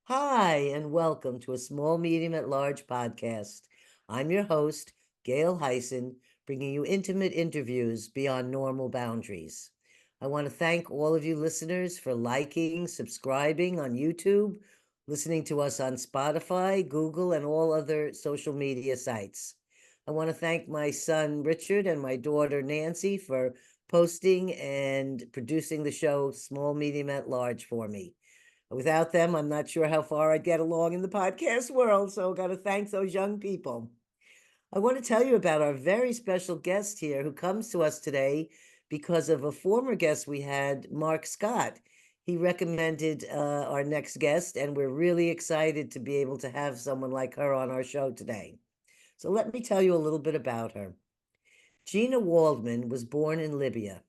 Hi, and welcome to a Small Medium at Large podcast. I'm your host, Gail Hyson, bringing you intimate interviews beyond normal boundaries. I want to thank all of you listeners for liking, subscribing on YouTube, listening to us on Spotify, Google, and all other social media sites. I want to thank my son, Richard, and my daughter, Nancy, for posting and producing the show Small Medium at Large for me. Without them, I'm not sure how far I'd get along in the podcast world. So I've got to thank those young people. I want to tell you about our very special guest here who comes to us today because of a former guest we had, Mark Scott. He recommended our next guest, and we're really excited to be able to have someone like her on our show today. So let me tell you a little bit about her. Gina Waldman was born in Libya.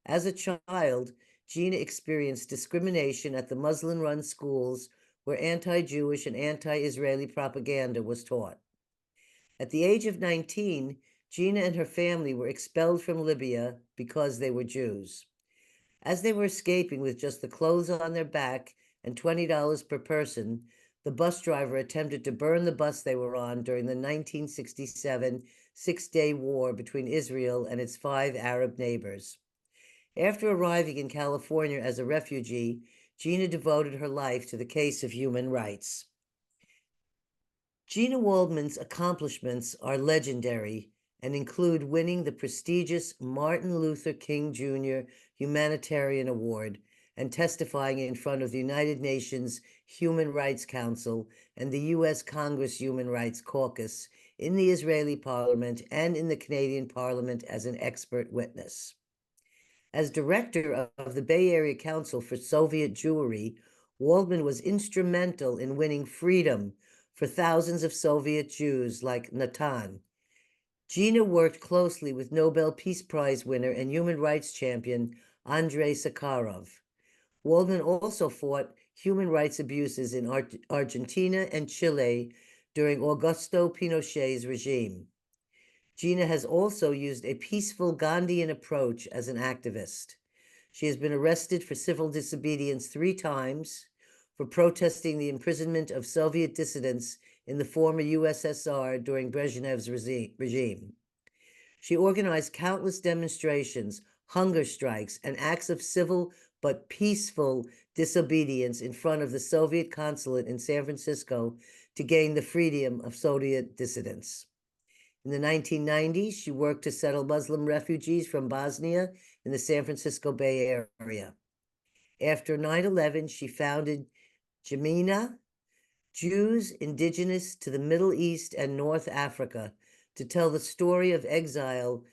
As a child, Gina experienced discrimination at the Muslim-run schools where anti-Jewish and anti-Israeli propaganda was taught. At the age of 19, Gina and her family were expelled from Libya because they were Jews. As they were escaping with just the clothes on their back and $20 per person, the bus driver attempted to burn the bus they were on during the 1967 Six-Day War between Israel and its 5 Arab neighbors. After arriving in California as a refugee, Gina devoted her life to the case of human rights. Gina Waldman's accomplishments are legendary and include winning the prestigious Martin Luther King Jr. Humanitarian Award and testifying in front of the United Nations Human Rights Council and the U.S. Congress Human Rights Caucus in the Israeli Parliament and in the Canadian Parliament as an expert witness. As director of the Bay Area Council for Soviet Jewry, Waldman was instrumental in winning freedom for thousands of Soviet Jews like Natan. Gina worked closely with Nobel Peace Prize winner and human rights champion Andrei Sakharov. Waldman also fought human rights abuses in Argentina and Chile during Augusto Pinochet's regime. Gina has also used a peaceful Gandhian approach as an activist. She has been arrested for civil disobedience 3 times, for protesting the imprisonment of Soviet dissidents in the former USSR during Brezhnev's regime. She organized countless demonstrations, hunger strikes, and acts of civil but peaceful disobedience in front of the Soviet consulate in San Francisco to gain the freedom of Soviet dissidents. In the 1990s, she worked to settle Muslim refugees from Bosnia in the San Francisco Bay Area. After 9/11, she founded Jemina, Jews Indigenous to the Middle East and North Africa, to tell the story of exile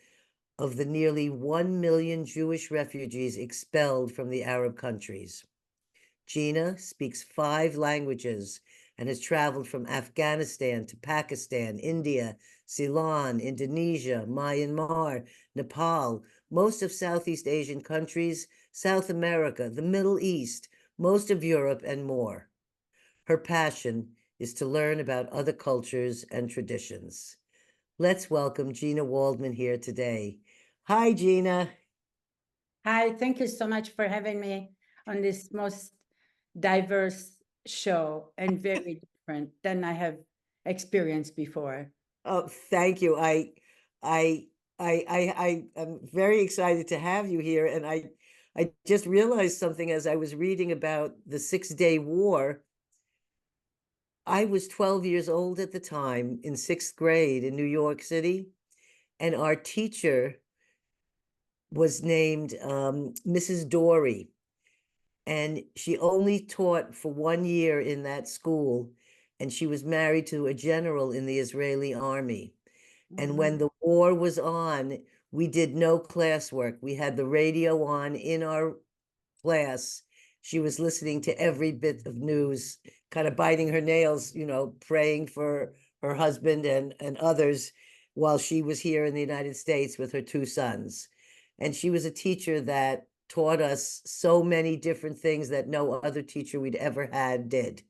of the nearly 1 million Jewish refugees expelled from the Arab countries. Gina speaks 5 languages and has traveled from Afghanistan to Pakistan, India, Ceylon, Indonesia, Myanmar, Nepal, most of Southeast Asian countries, South America, the Middle East, most of Europe, and more. Her passion is to learn about other cultures and traditions. Let's welcome Gina Waldman here today. Hi, Gina. Hi, thank you so much for having me on this most diverse show and very different than I have experienced before. Oh, thank you. I am very excited to have you here, and I just realized something as I was reading about the Six-Day War. I was 12 years old at the time in 6th grade in New York City, and our teacher was named Mrs. Dory, and she only taught for 1 year in that school, and she was married to a general in the Israeli army. And when the war was on, we did no classwork. We had the radio on in our class. She was listening to every bit of news, kind of biting her nails, praying for her husband and others while she was here in the United States with her 2 sons. And she was a teacher that taught us so many different things that no other teacher we'd ever had did.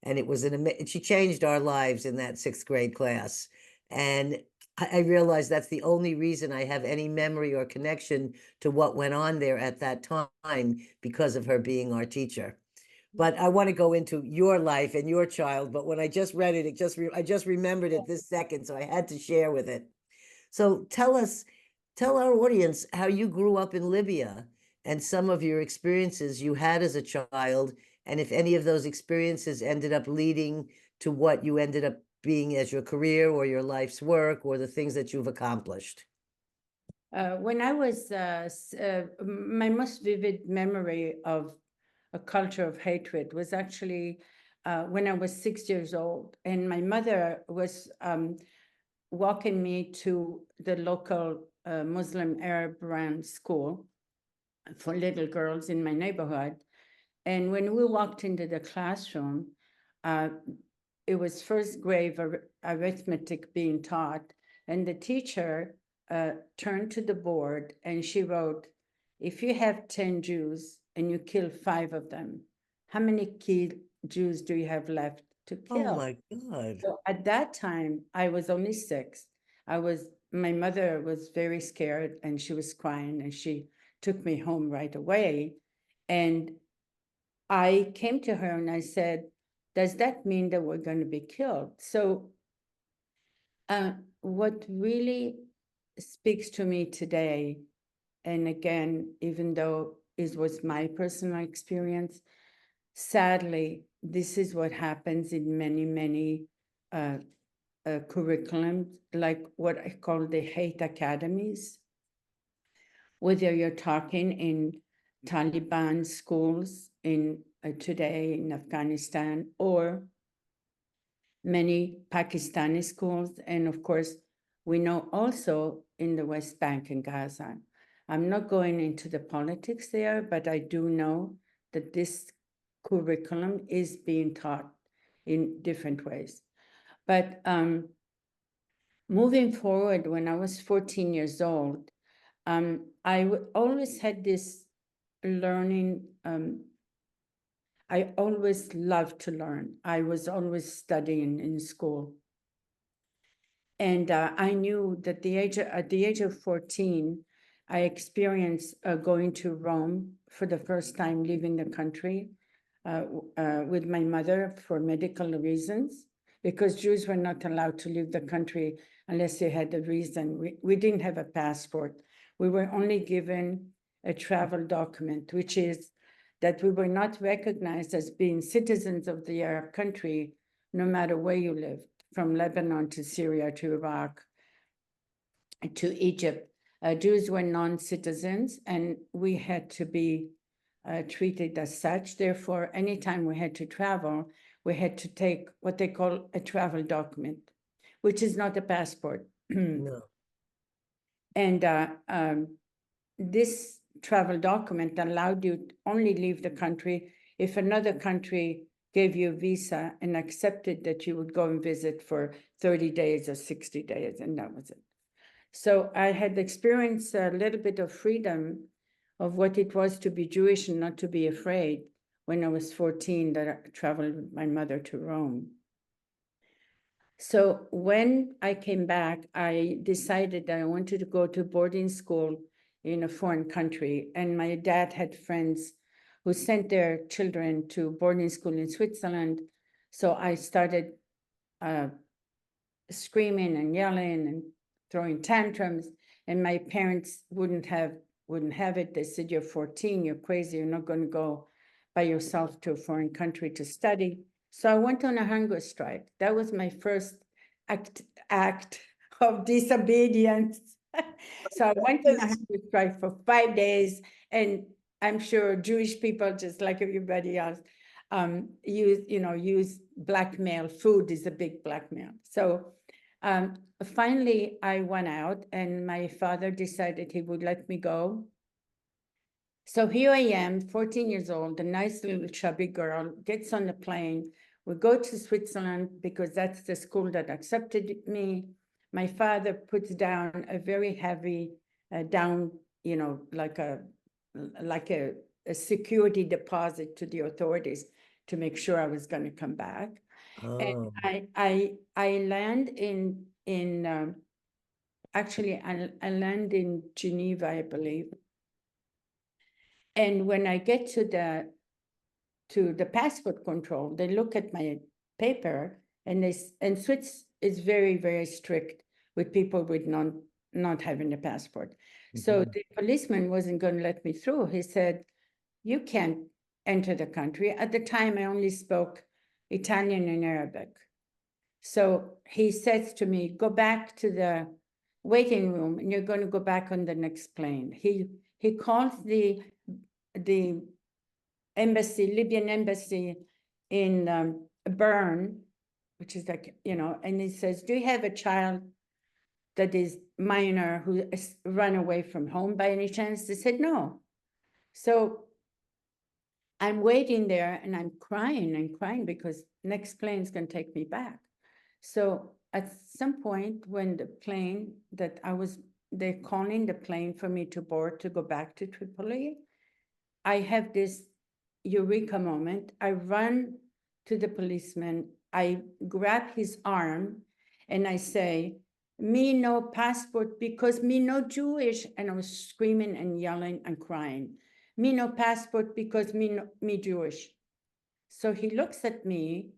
And it was she changed our lives in that 6th grade class. And I realized that's the only reason I have any memory or connection to what went on there at that time, because of her being our teacher. but I want to go into your life and your child. But when I just read it, I just remembered it this second, so I had to share with it. So tell our audience how you grew up in Libya and some of your experiences you had as a child, and if any of those experiences ended up leading to what you ended up being as your career or your life's work or the things that you've accomplished. When I was, my most vivid memory of a culture of hatred was actually when I was 6 years old, and my mother was walking me to the local Muslim Arab run school for little girls in my neighborhood. And when we walked into the classroom, it was first grade arithmetic being taught, and the teacher turned to the board and she wrote, if you have 10 Jews and you kill 5 of them, how many Jews do you have left to kill? Oh my God. So at that time, I was only 6. My mother was very scared and she was crying and she took me home right away. And I came to her and I said, does that mean that we're going to be killed? So what really speaks to me today, and again, even though it was my personal experience, sadly, this is what happens in many, many curriculums, like what I call the hate academies. Whether you're talking in Taliban schools in today in Afghanistan, or many Pakistani schools, and of course, we know also in the West Bank and Gaza. I'm not going into the politics there, but I do know that this curriculum is being taught in different ways. But moving forward, when I was 14 years old, I always had this learning. I always loved to learn. I was always studying in school. And I knew that at the age of 14, I experienced going to Rome for the first time, leaving the country with my mother for medical reasons, because Jews were not allowed to leave the country unless they had a reason. We didn't have a passport. We were only given a travel document, which is that we were not recognized as being citizens of the Arab country, no matter where you lived, from Lebanon to Syria to Iraq to Egypt. Jews were non-citizens, and we had to be treated as such. Therefore, anytime we had to travel, we had to take what they call a travel document, which is not a passport. No. And this travel document allowed you to only leave the country if another country gave you a visa and accepted that you would go and visit for 30 days or 60 days, and that was it. So I had experienced a little bit of freedom of what it was to be Jewish and not to be afraid when I was 14, that I traveled with my mother to Rome. So when I came back, I decided that I wanted to go to boarding school in a foreign country. And my dad had friends who sent their children to boarding school in Switzerland. So I started screaming and yelling and throwing tantrums, and my parents wouldn't have it. They said, you're 14, you're crazy, you're not going to go by yourself to a foreign country to study. So I went on a hunger strike. That was my first act of disobedience. So I went on a hunger strike for 5 days, and I'm sure Jewish people, just like everybody else, use blackmail. Food is a big blackmail. So finally, I went out, and my father decided he would let me go. So here I am, 14 years old, a nice little chubby girl, gets on the plane. We go to Switzerland because that's the school that accepted me. My father puts down a very heavy like a security deposit to the authorities to make sure I was going to come back. Oh. And I land actually I land in Geneva, I believe. And when I get to to the passport control. They look at my paper, and Swiss is very, very strict with people with not having a passport. So the policeman wasn't going to let me through. He said, "You can't enter the country." At the time, I only spoke Italian and Arabic. So he says to me, "Go back to the waiting room, and you're going to go back on the next plane." He calls the embassy, Libyan embassy in Bern, which is like, and he says, "Do you have a child that is minor who has run away from home by any chance?" They said, "No." So I'm waiting there, and I'm crying because next plane is going to take me back. So at some point, when the plane that they're calling the plane for me to board to go back to Tripoli, I have this eureka moment. I run to the policeman, I grab his arm, and I say, "Me no passport because me no Jewish." And I was screaming and yelling and crying. "Me no passport because me Jewish." So he looks at me,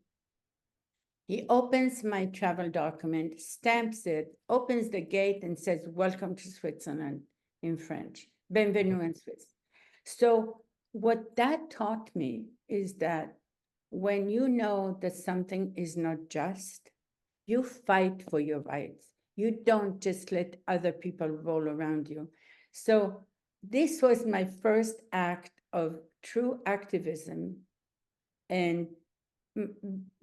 he opens my travel document, stamps it, opens the gate, and says, "Welcome to Switzerland," in French. "Bienvenue en Suisse." So what that taught me is that when you know that something is not just, you fight for your rights. You don't just let other people roll around you. So this was my first act of true activism, and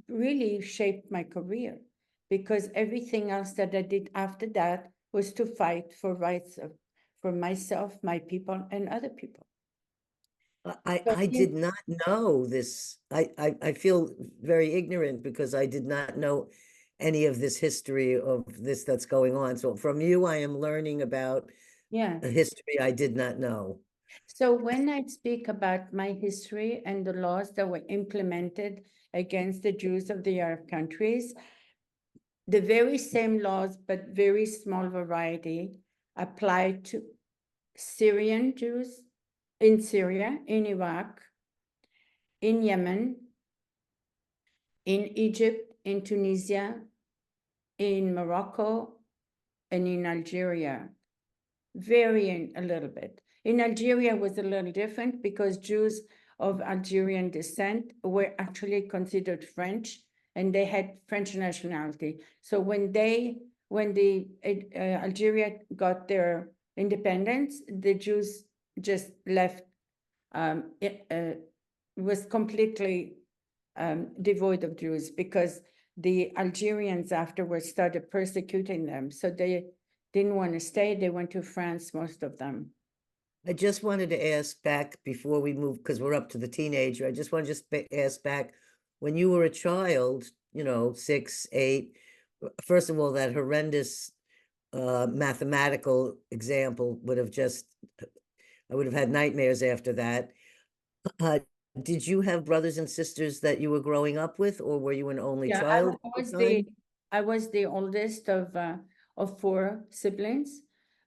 really shaped my career, because everything else that I did after that was to fight for rights for myself, my people, and other people. I did not know this. I feel very ignorant because I did not know any of this history of this that's going on. So from you, I am learning about Yeah. a history I did not know. So when I speak about my history and the laws that were implemented against the Jews of the Arab countries, the very same laws, but very small variety, apply to Syrian Jews in Syria, in Iraq, in Yemen, in Egypt, in Tunisia, in Morocco, and in Algeria, varying a little bit. In Algeria was a little different because Jews of Algerian descent were actually considered French, and they had French nationality. So when Algeria got their independence, the Jews just left. It was completely devoid of Jews because the Algerians afterwards started persecuting them. So they didn't want to stay. They went to France, most of them. I just wanted to ask back before we move, because we're up to the teenager. I just want to ask back, when you were a child, 6, 8, first of all, that horrendous mathematical example would have I would have had nightmares after that. Did you have brothers and sisters that you were growing up with, or were you an only Yeah, child at the time? I was the oldest of 4 siblings.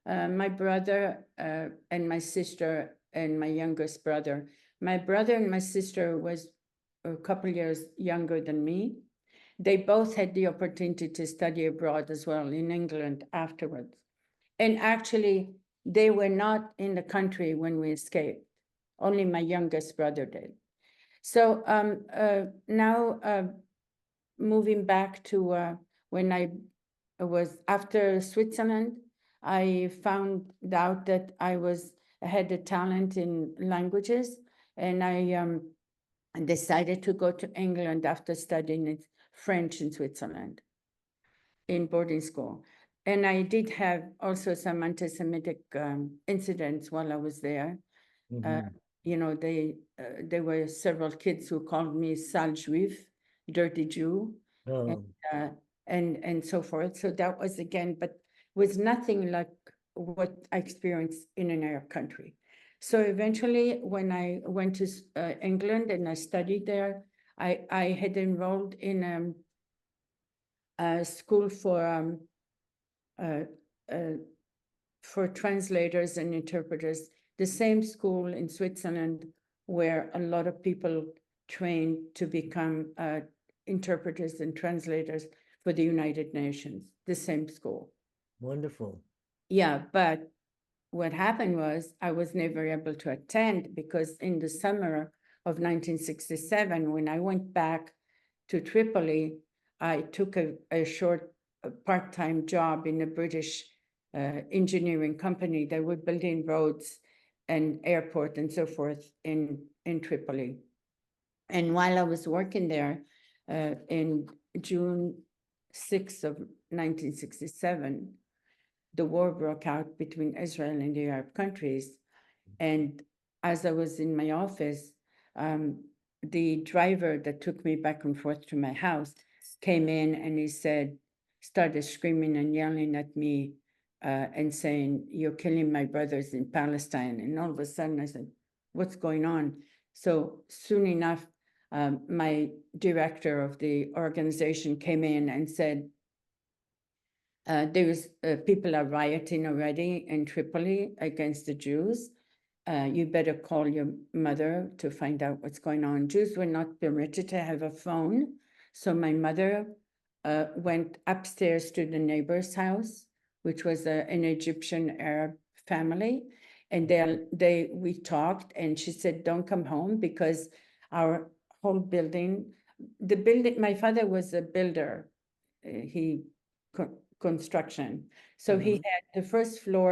My brother and my sister and my youngest brother. My brother and my sister was a couple years younger than me. They both had the opportunity to study abroad as well in England afterwards. And actually, they were not in the country when we escaped. Only my youngest brother did. So now moving back to when I was after Switzerland, I found out that I had a talent in languages, and I decided to go to England after studying French in Switzerland in boarding school. And I did have also some anti-Semitic incidents while I was there. There were several kids who called me sale juif, dirty Jew, Oh, and so forth. So that was again, but was nothing like what I experienced in an Arab country. So eventually, when I went to England and I studied there, I had enrolled in a school for translators and interpreters, the same school in Switzerland where a lot of people trained to become interpreters and translators for the United Nations, the same school. Wonderful. Yeah, but what happened was I was never able to attend because in the summer of 1967, when I went back to Tripoli, I took a short part-time job in a British engineering company that were building roads and airport and so forth in Tripoli. And while I was working there in June 6th of 1967, the war broke out between Israel and the Arab countries. And as I was in my office, the driver that took me back and forth to my house came in and he said, started screaming and yelling at me and saying, "You're killing my brothers in Palestine." And all of a sudden I said, "What's going on?" So soon enough, my director of the organization came in and said, people are rioting already in Tripoli against the Jews. You better call your mother to find out what's going on. Jews were not permitted to have a phone. So my mother went upstairs to the neighbor's house, which was an Egyptian Arab family. And we talked and she said, "Don't come home because our whole building, my father was a builder. Construction. So he had the first floor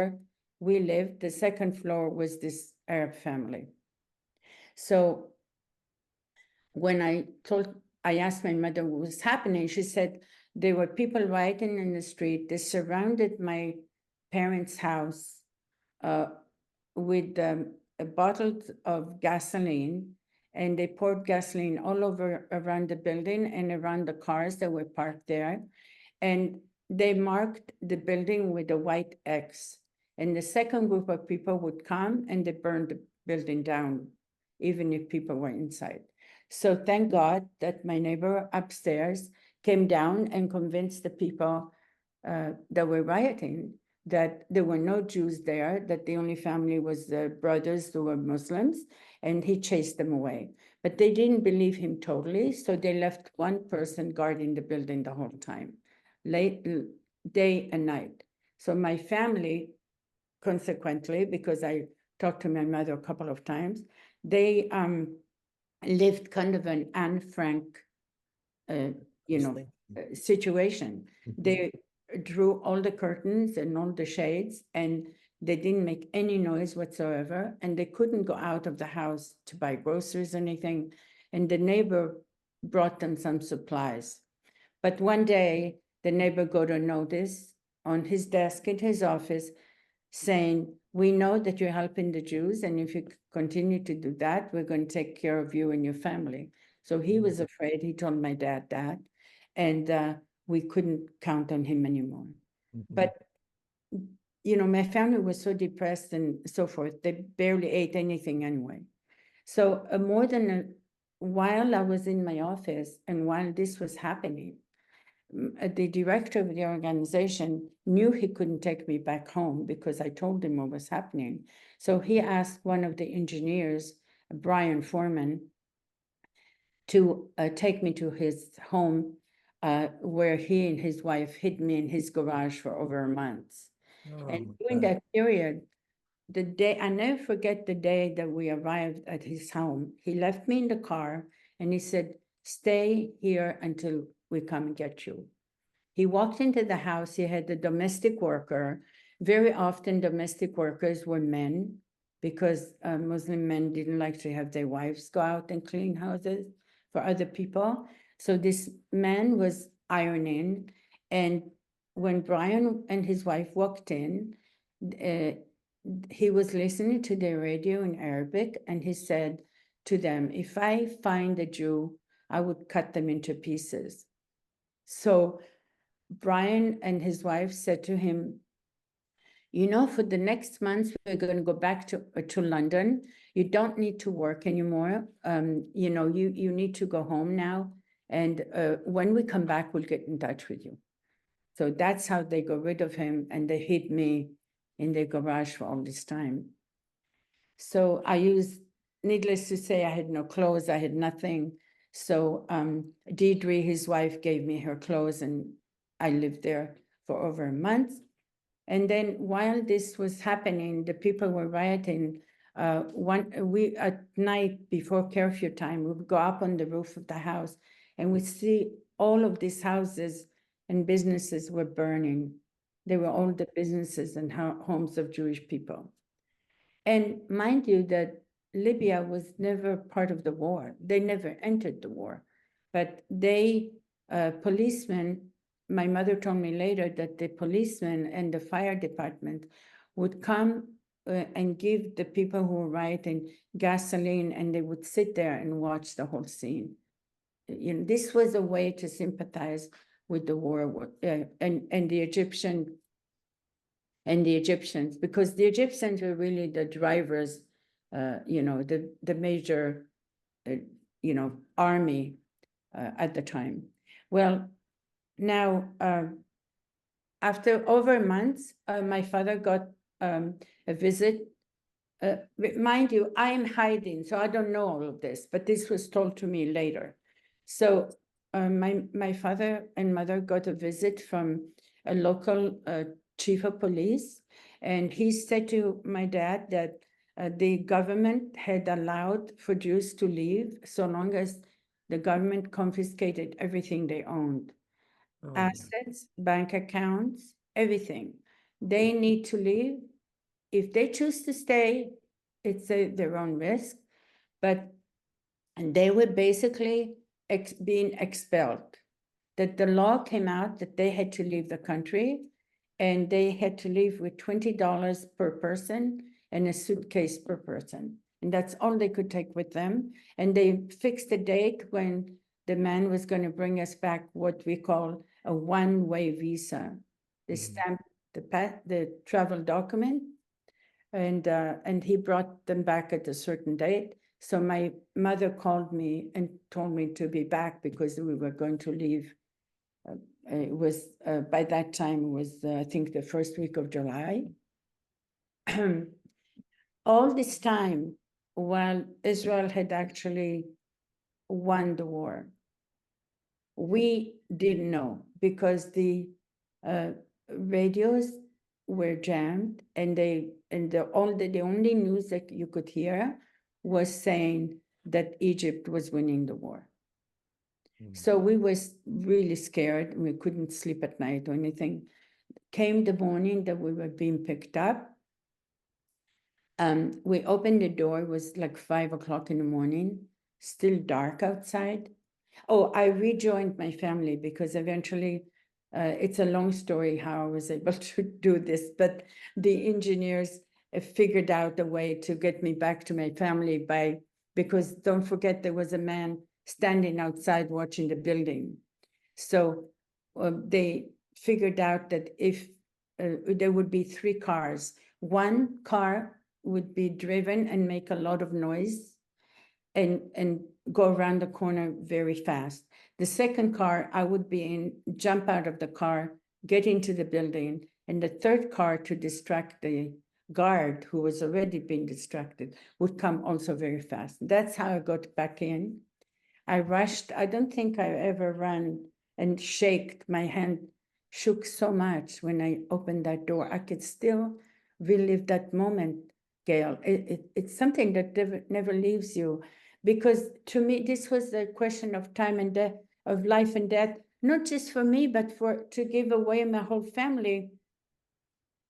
we lived, the second floor was this Arab family. So when I asked my mother what was happening, she said there were people rioting in the street. They surrounded my parents' house with bottles of gasoline, and they poured gasoline all over around the building and around the cars that were parked there. And they marked the building with a white X. And the second group of people would come and they burned the building down, even if people were inside. So thank God that my neighbor upstairs came down and convinced the people that were rioting that there were no Jews there, that the only family was the brothers who were Muslims, and he chased them away. But they didn't believe him totally, so they left one person guarding the building the whole time, late day and night. So my family, consequently, because I talked to my mother a couple of times, they lived kind of an Anne Frank, situation. They drew all the curtains and all the shades, and they didn't make any noise whatsoever, and they couldn't go out of the house to buy groceries or anything. And the neighbor brought them some supplies. But one day, the neighbor got a notice on his desk in his office saying, "We know that you're helping the Jews, and if you continue to do that, we're going to take care of you and your family." So he was afraid. He told my dad that, and we couldn't count on him anymore. But, my family was so depressed and so forth, they barely ate anything anyway. So while I was in my office and while this was happening, the director of the organization knew he couldn't take me back home because I told him what was happening. So he asked one of the engineers, Brian Foreman, to take me to his home where he and his wife hid me in his garage for over a month. And during that period, I never forget the day that we arrived at his home. He left me in the car and he said, "Stay here until we come and get you." He walked into the house. He had a domestic worker. Very often domestic workers were men because Muslim men didn't like to have their wives go out and clean houses for other people. So this man was ironing. And when Brian and his wife walked in, he was listening to the radio in Arabic, and he said to them, "If I find a Jew, I would cut them into pieces." So Brian and his wife said to him, "For the next month, we're going to go back to London. You don't need to work anymore. You need to go home now. And when we come back, we'll get in touch with you." So that's how they got rid of him, and they hid me in their garage for all this time. So I used needless to say, I had no clothes, I had nothing. So Deidre, his wife, gave me her clothes, and I lived there for over a month. And then while this was happening, the people were rioting. We at night before curfew time, we would go up on the roof of the house, and we see all of these houses and businesses were burning. They were all the businesses and homes of Jewish people. And mind you that Libya was never part of the war. They never entered the war. But they, policemen, my mother told me later that the policemen and the fire department would come and give the people who were rioting gasoline, and they would sit there and watch the whole scene. You know, this was a way to sympathize with the war and the Egyptians, because the Egyptians were really the drivers, the major, army at the time. Well, now, after over months, my father got a visit. Mind you, I am hiding, so I don't know all of this, but this was told to me later. So my father and mother got a visit from a local chief of police, and he said to my dad that the government had allowed for Jews to leave so long as the government confiscated everything they owned. Oh, Assets, bank accounts, everything. They need to leave. If they choose to stay, it's their own risk, and they were basically being expelled. That the law came out that they had to leave the country, and they had to leave with $20 per person and a suitcase per person. And that's all they could take with them. And they fixed a date when the man was going to bring us back what we call a one-way visa. They stamped the travel document, and he brought them back at a certain date. So my mother called me and told me to be back because we were going to leave. It was by that time, it was I think the first week of July. All this time, while Israel had actually won the war, we didn't know because the radios were jammed, and the only news that you could hear was saying that Egypt was winning the war. So we was really scared. We couldn't sleep at night or anything. Came the morning that we were being picked up. We opened the door. It was like 5 o'clock in the morning, still dark outside. Oh, I rejoined my family because eventually, it's a long story how I was able to do this, but the engineers figured out a way to get me back to my family because don't forget, there was a man standing outside watching the building. So they figured out that if there would be 3 cars, one car would be driven and make a lot of noise and go around the corner very fast. The second car, I would be in, jump out of the car, get into the building, and the third car, to distract the guard who was already being distracted, would come also very fast. That's how I got back in. I rushed. I don't think I ever ran and shaked. My hand shook so much when I opened that door. I could still relive that moment, Gail. It's something that never leaves you, because to me, this was a question of time and death, of life and death, not just for me, but to give away my whole family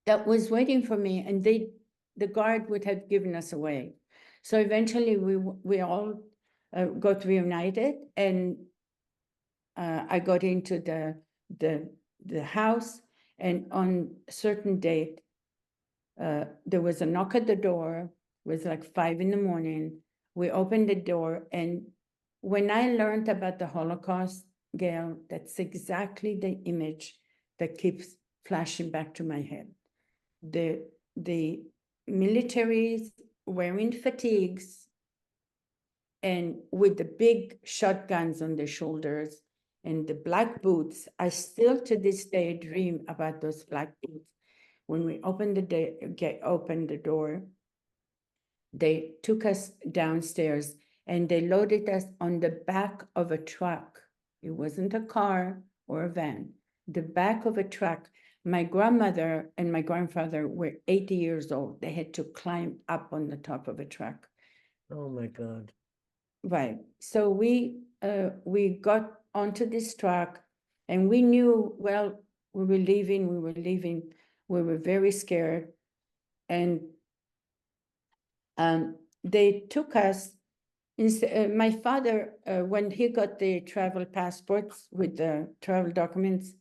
that was waiting for me, and the guard would have given us away. So eventually we all got reunited, and I got into the house, and on a certain date, there was a knock at the door. It was like 5 in the morning. We opened the door, and when I learned about the Holocaust, Gail, that's exactly the image that keeps flashing back to my head. The militaries wearing fatigues and with the big shotguns on their shoulders and the black boots. I still to this day dream about those black boots. When we opened the door, They took us downstairs and they loaded us on the back of a truck. It wasn't a car or a van, the back of a truck. My grandmother and my grandfather were 80 years old. They had to climb up on the top of a truck. Oh my God. Right. So we got onto this truck and we knew, well, we were leaving. We were very scared. And they took us. My father, when he got the travel passports with the travel documents,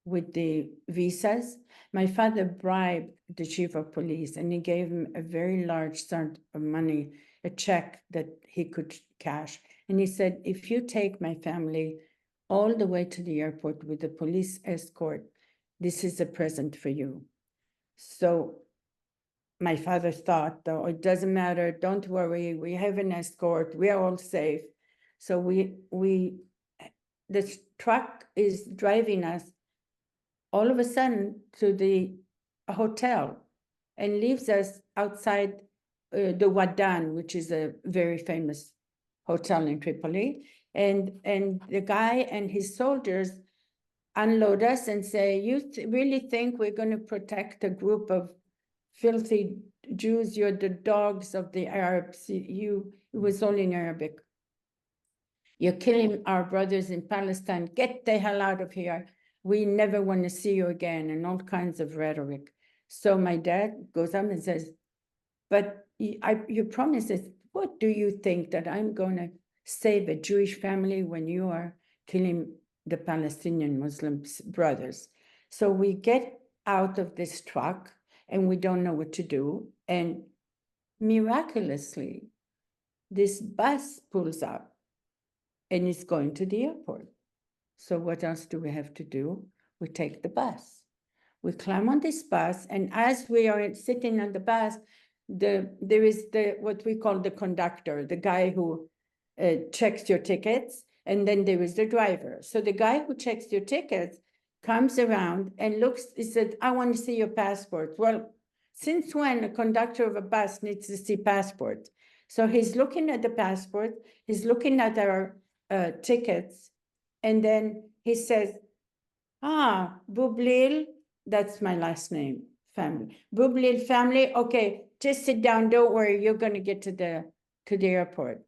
with the visas, my father bribed the chief of police and he gave him a very large sum of money, a check that he could cash. And he said, if you take my family all the way to the airport with the police escort, this is a present for you. So my father thought, though, it doesn't matter, don't worry, we have an escort, we are all safe. So the truck is driving us all of a sudden to the hotel and leaves us outside the Wadan, which is a very famous hotel in Tripoli. And the guy and his soldiers unload us and say, you really think we're going to protect a group of filthy Jews? You're the dogs of the Arabs. It was all in Arabic. You're killing our brothers in Palestine. Get the hell out of here. We never want to see you again, and all kinds of rhetoric. So my dad goes up and says, but you promised us, what do you think, that I'm going to save a Jewish family when you are killing the Palestinian Muslim brothers? So we get out of this truck and we don't know what to do. And miraculously, this bus pulls up and it's going to the airport. So what else do we have to do? We take the bus. We climb on this bus, and as we are sitting on the bus, there is what we call the conductor, the guy who checks your tickets, and then there is the driver. So the guy who checks your tickets comes around and looks, he said, I want to see your passport. Well, since when a conductor of a bus needs to see passport? So he's looking at the passport, he's looking at our tickets, and then he says, Bublil, that's my last name, family. Bublil family, okay, just sit down, don't worry, you're going to get to the airport.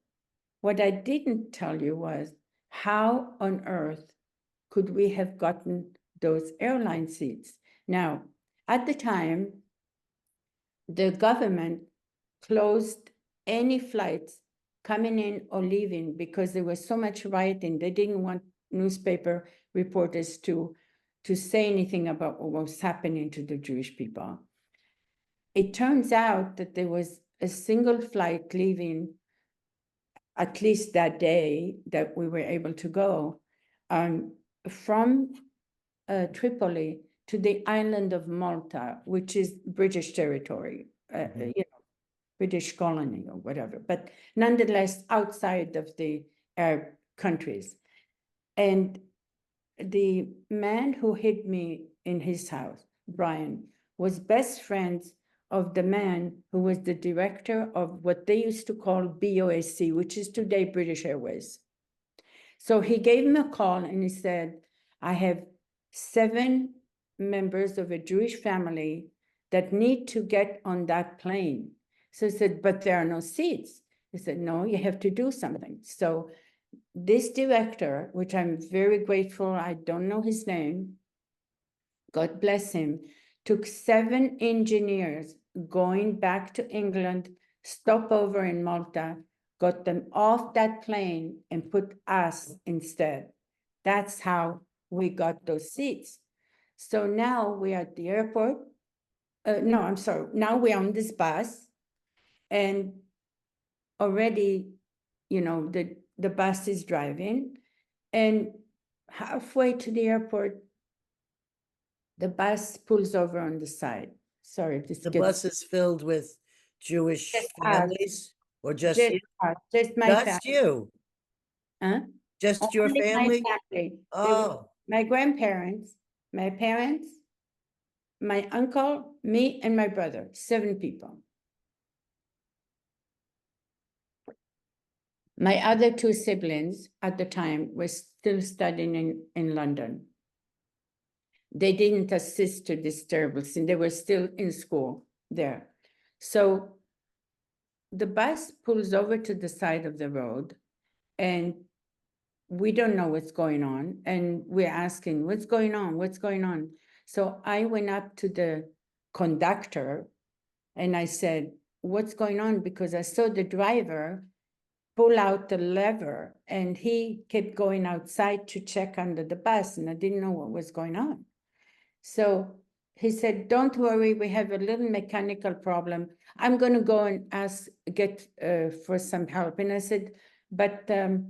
What I didn't tell you was, how on earth could we have gotten those airline seats? Now, at the time, the government closed any flights coming in or leaving because there was so much rioting. They didn't want newspaper reporters to say anything about what was happening to the Jewish people. It turns out that there was a single flight leaving, at least that day that we were able to go, from Tripoli to the island of Malta, which is British territory, British colony or whatever, but nonetheless outside of the Arab countries. And the man who hid me in his house, Brian, was best friends of the man who was the director of what they used to call BOAC, which is today British Airways. So he gave him a call and he said, I have 7 members of a Jewish family that need to get on that plane. So he said, but there are no seats. He said, no, you have to do something. So this director, which I'm very grateful, I don't know his name, God bless him, took 7 engineers going back to England, stop over in Malta, got them off that plane and put us instead. That's how we got those seats. So now we are at the airport. No, I'm sorry. Now we're on this bus and already, the bus is driving, and halfway to the airport, the bus pulls over on the side. Sorry, this The bus is filled with Jewish Just families, or just you? just my Just family. you? Huh? Just your Only my family? family. Oh, My grandparents, my parents, my uncle, me, and my brother, 7 people. My other two siblings at the time were still studying in London. They didn't assist to this terrible scene. They were still in school there. So the bus pulls over to the side of the road, and we don't know what's going on. And we're asking, what's going on? What's going on? So I went up to the conductor and I said, what's going on? Because I saw the driver pull out the lever and he kept going outside to check under the bus, and I didn't know what was going on. So he said, don't worry, we have a little mechanical problem. I'm going to go and get for some help. And I said, but you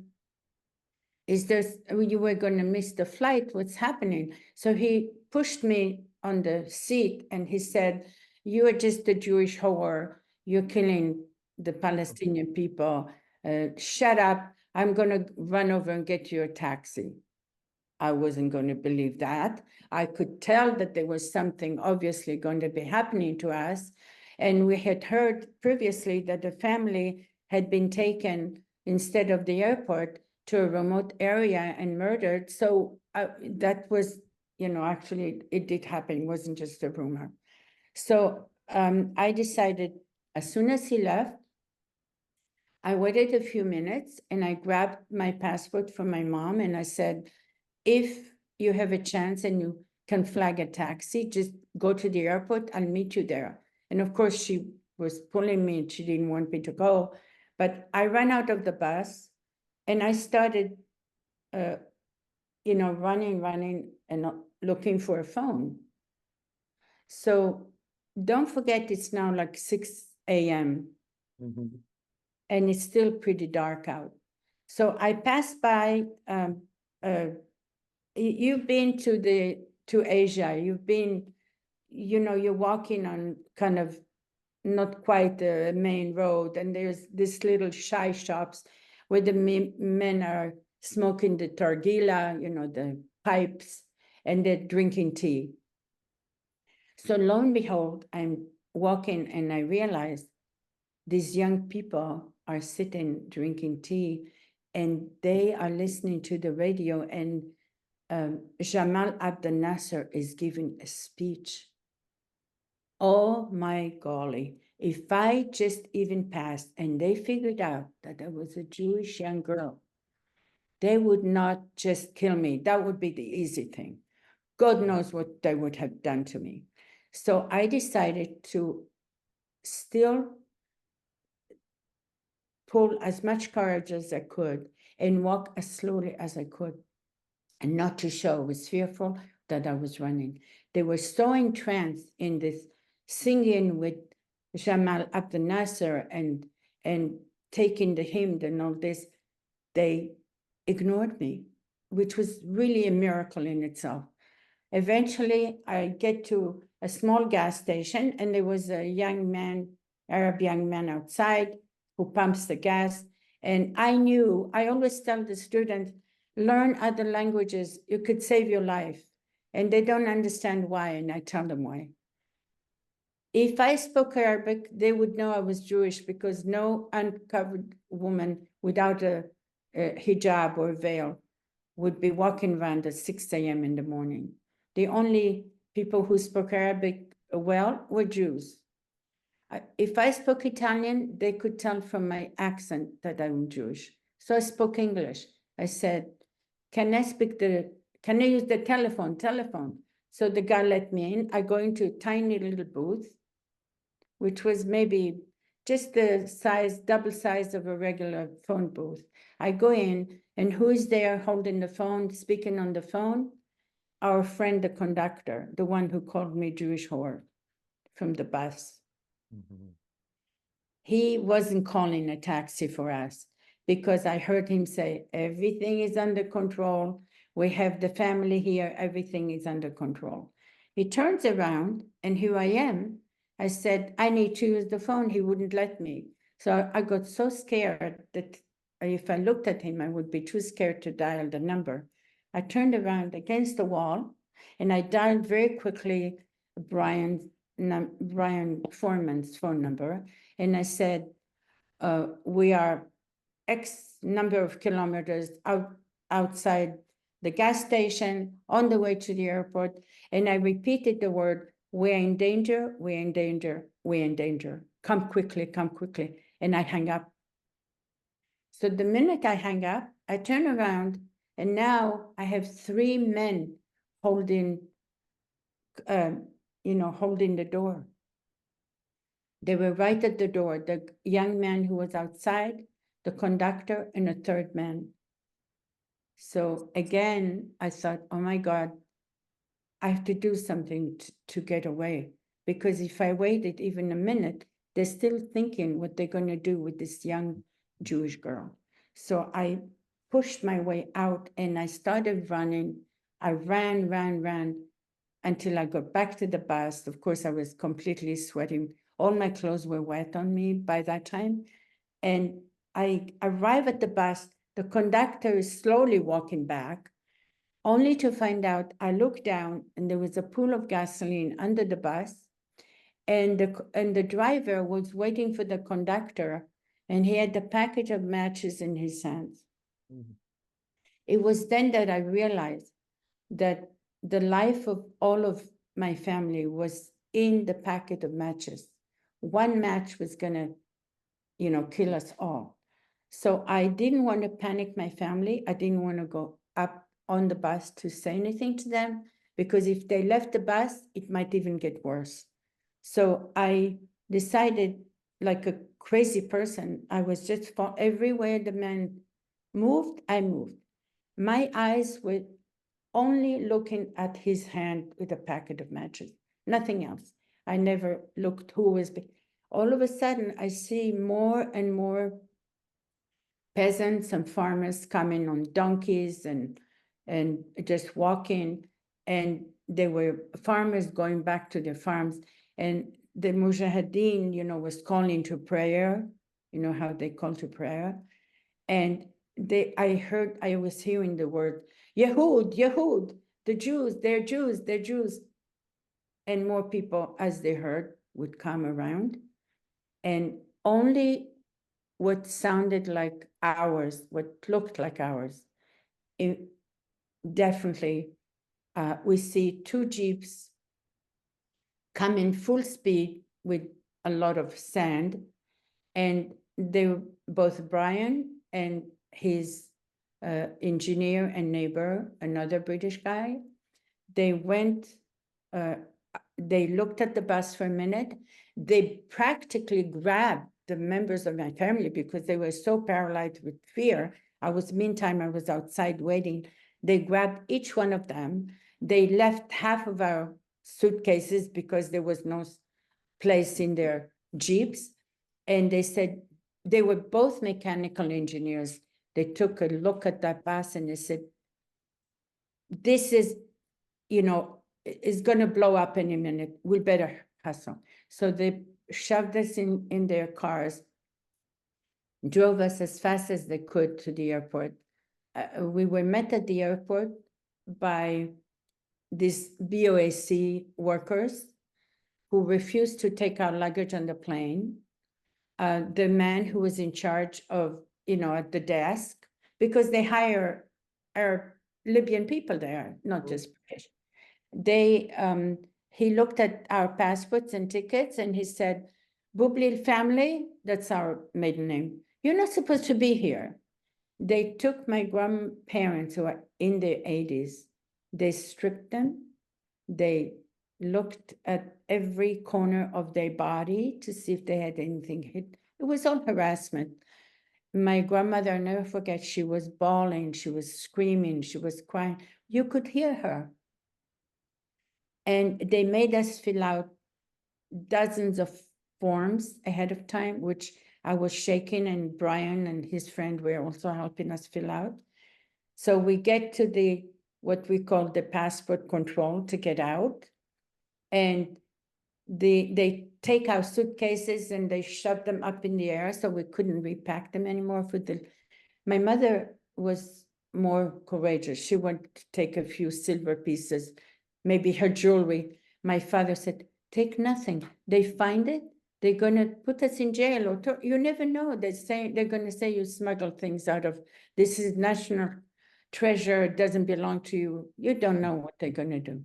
were going to miss the flight, what's happening? So he pushed me on the seat and he said, you are just a Jewish whore, you're killing the Palestinian people, shut up, I'm going to run over and get you a taxi. I wasn't going to believe that. I could tell that there was something obviously going to be happening to us. And we had heard previously that the family had been taken instead of the airport to a remote area and murdered. So that was, actually it did happen. It wasn't just a rumor. So I decided as soon as he left, I waited a few minutes and I grabbed my passport from my mom and I said, if you have a chance and you can flag a taxi, just go to the airport, I'll meet you there. And of course she was pulling me and she didn't want me to go, but I ran out of the bus and I started, running and looking for a phone. So don't forget, it's now like 6 a.m. And it's still pretty dark out. So I passed by, you've been to Asia, you've been, you're walking on kind of not quite the main road, and there's this little chai shops where the men are smoking the targila, the pipes, and they're drinking tea. So lo and behold, I'm walking and I realize these young people are sitting drinking tea and they are listening to the radio, and Jamal Abdel Nasser is giving a speech. Oh my golly, if I just even passed and they figured out that I was a Jewish young girl, they would not just kill me. That would be the easy thing. God knows what they would have done to me. So I decided to still pull as much courage as I could and walk as slowly as I could, and not to show I was fearful that I was running. They were so entranced in this singing with Jamal Abdel Nasser and taking the hymn and all this, they ignored me, which was really a miracle in itself. Eventually, I get to a small gas station and there was a young man, Arab young man outside who pumps the gas. And I always tell the students, learn other languages, you could save your life. And they don't understand why, and I tell them why. If I spoke Arabic, they would know I was Jewish, because no uncovered woman without a hijab or veil would be walking around at 6 a.m. in the morning. The only people who spoke Arabic well were Jews. If I spoke Italian, they could tell from my accent that I'm Jewish. So I spoke English. I said, can I use the telephone? So the guy let me in. I go into a tiny little booth, which was maybe just the size, double size of a regular phone booth. I go in, and who is there holding the phone, speaking on the phone? Our friend, the conductor, the one who called me Jewish whore from the bus. He wasn't calling a taxi for us, because I heard him say, everything is under control. We have the family here. Everything is under control. He turns around, and here I am. I said, I need to use the phone. He wouldn't let me. So I got so scared that if I looked at him, I would be too scared to dial the number. I turned around against the wall and I dialed very quickly Brian Foreman's phone number. And I said, we are X number of kilometers outside the gas station, on the way to the airport, and I repeated the word, "We're in danger, we're in danger, we're in danger. Come quickly, come quickly." And I hang up. So the minute I hang up, I turn around, and now I have 3 men holding, holding the door. They were right at the door, the young man who was outside, the conductor, and a third man. So again, I thought, oh my God, I have to do something to get away. Because if I waited even a minute, they're still thinking what they're going to do with this young Jewish girl. So I pushed my way out and I started running. I ran until I got back to the bus. Of course, I was completely sweating. All my clothes were wet on me by that time. And I arrive at the bus. The conductor is slowly walking back, only to find out I looked down and there was a pool of gasoline under the bus. And the driver was waiting for the conductor, and he had the package of matches in his hands. Mm-hmm. It was then that I realized that the life of all of my family was in the packet of matches. One match was gonna, kill us all. So I didn't want to panic my family. I didn't want to go up on the bus to say anything to them, because if they left the bus, it might even get worse. So I decided, like a crazy person, I was just everywhere the man moved, I moved. My eyes were only looking at his hand with a packet of matches, nothing else. I never looked who was. All of a sudden, I see more and more peasants and farmers coming on donkeys and just walking, and there were farmers going back to their farms, and the mujahideen, was calling to prayer, how they call to prayer, and I was hearing the word Yehud, Yehud, the Jews, they're Jews, they're Jews, and more people, as they heard, would come around, and only what sounded like ours, what looked like ours. Definitely, we see 2 Jeeps come in full speed with a lot of sand, and they were both Brian and his engineer and neighbor, another British guy. They went, they looked at the bus for a minute. They practically grabbed the members of my family because they were so paralyzed with fear. Meantime, I was outside waiting. They grabbed each one of them. They left half of our suitcases because there was no place in their Jeeps. And they said, they were both mechanical engineers. They took a look at that bus and they said, this is, is going to blow up any minute. We better hustle. So they shoved us in their cars, drove us as fast as they could to the airport. We were met at the airport by these BOAC workers who refused to take our luggage on the plane. The man who was in charge of, at the desk, because they hire our Libyan people there, not just British. He looked at our passports and tickets and he said, Bublil family, that's our maiden name, you're not supposed to be here. They took my grandparents who are in their 80s, they stripped them, they looked at every corner of their body to see if they had anything hit. It was all harassment. My grandmother, I'll never forget, she was bawling, she was screaming, she was crying. You could hear her. And they made us fill out dozens of forms ahead of time, which I was shaking, and Brian and his friend were also helping us fill out. So we get to what we call the passport control to get out. And they take our suitcases and they shove them up in the air, so we couldn't repack them anymore. My mother was more courageous. She wanted to take a few silver pieces, maybe her jewelry. My father said, take nothing. They find it, they're going to put us in jail, or you never know. They're going to say you smuggle things out of, this is national treasure, it doesn't belong to you. You don't know what they're going to do.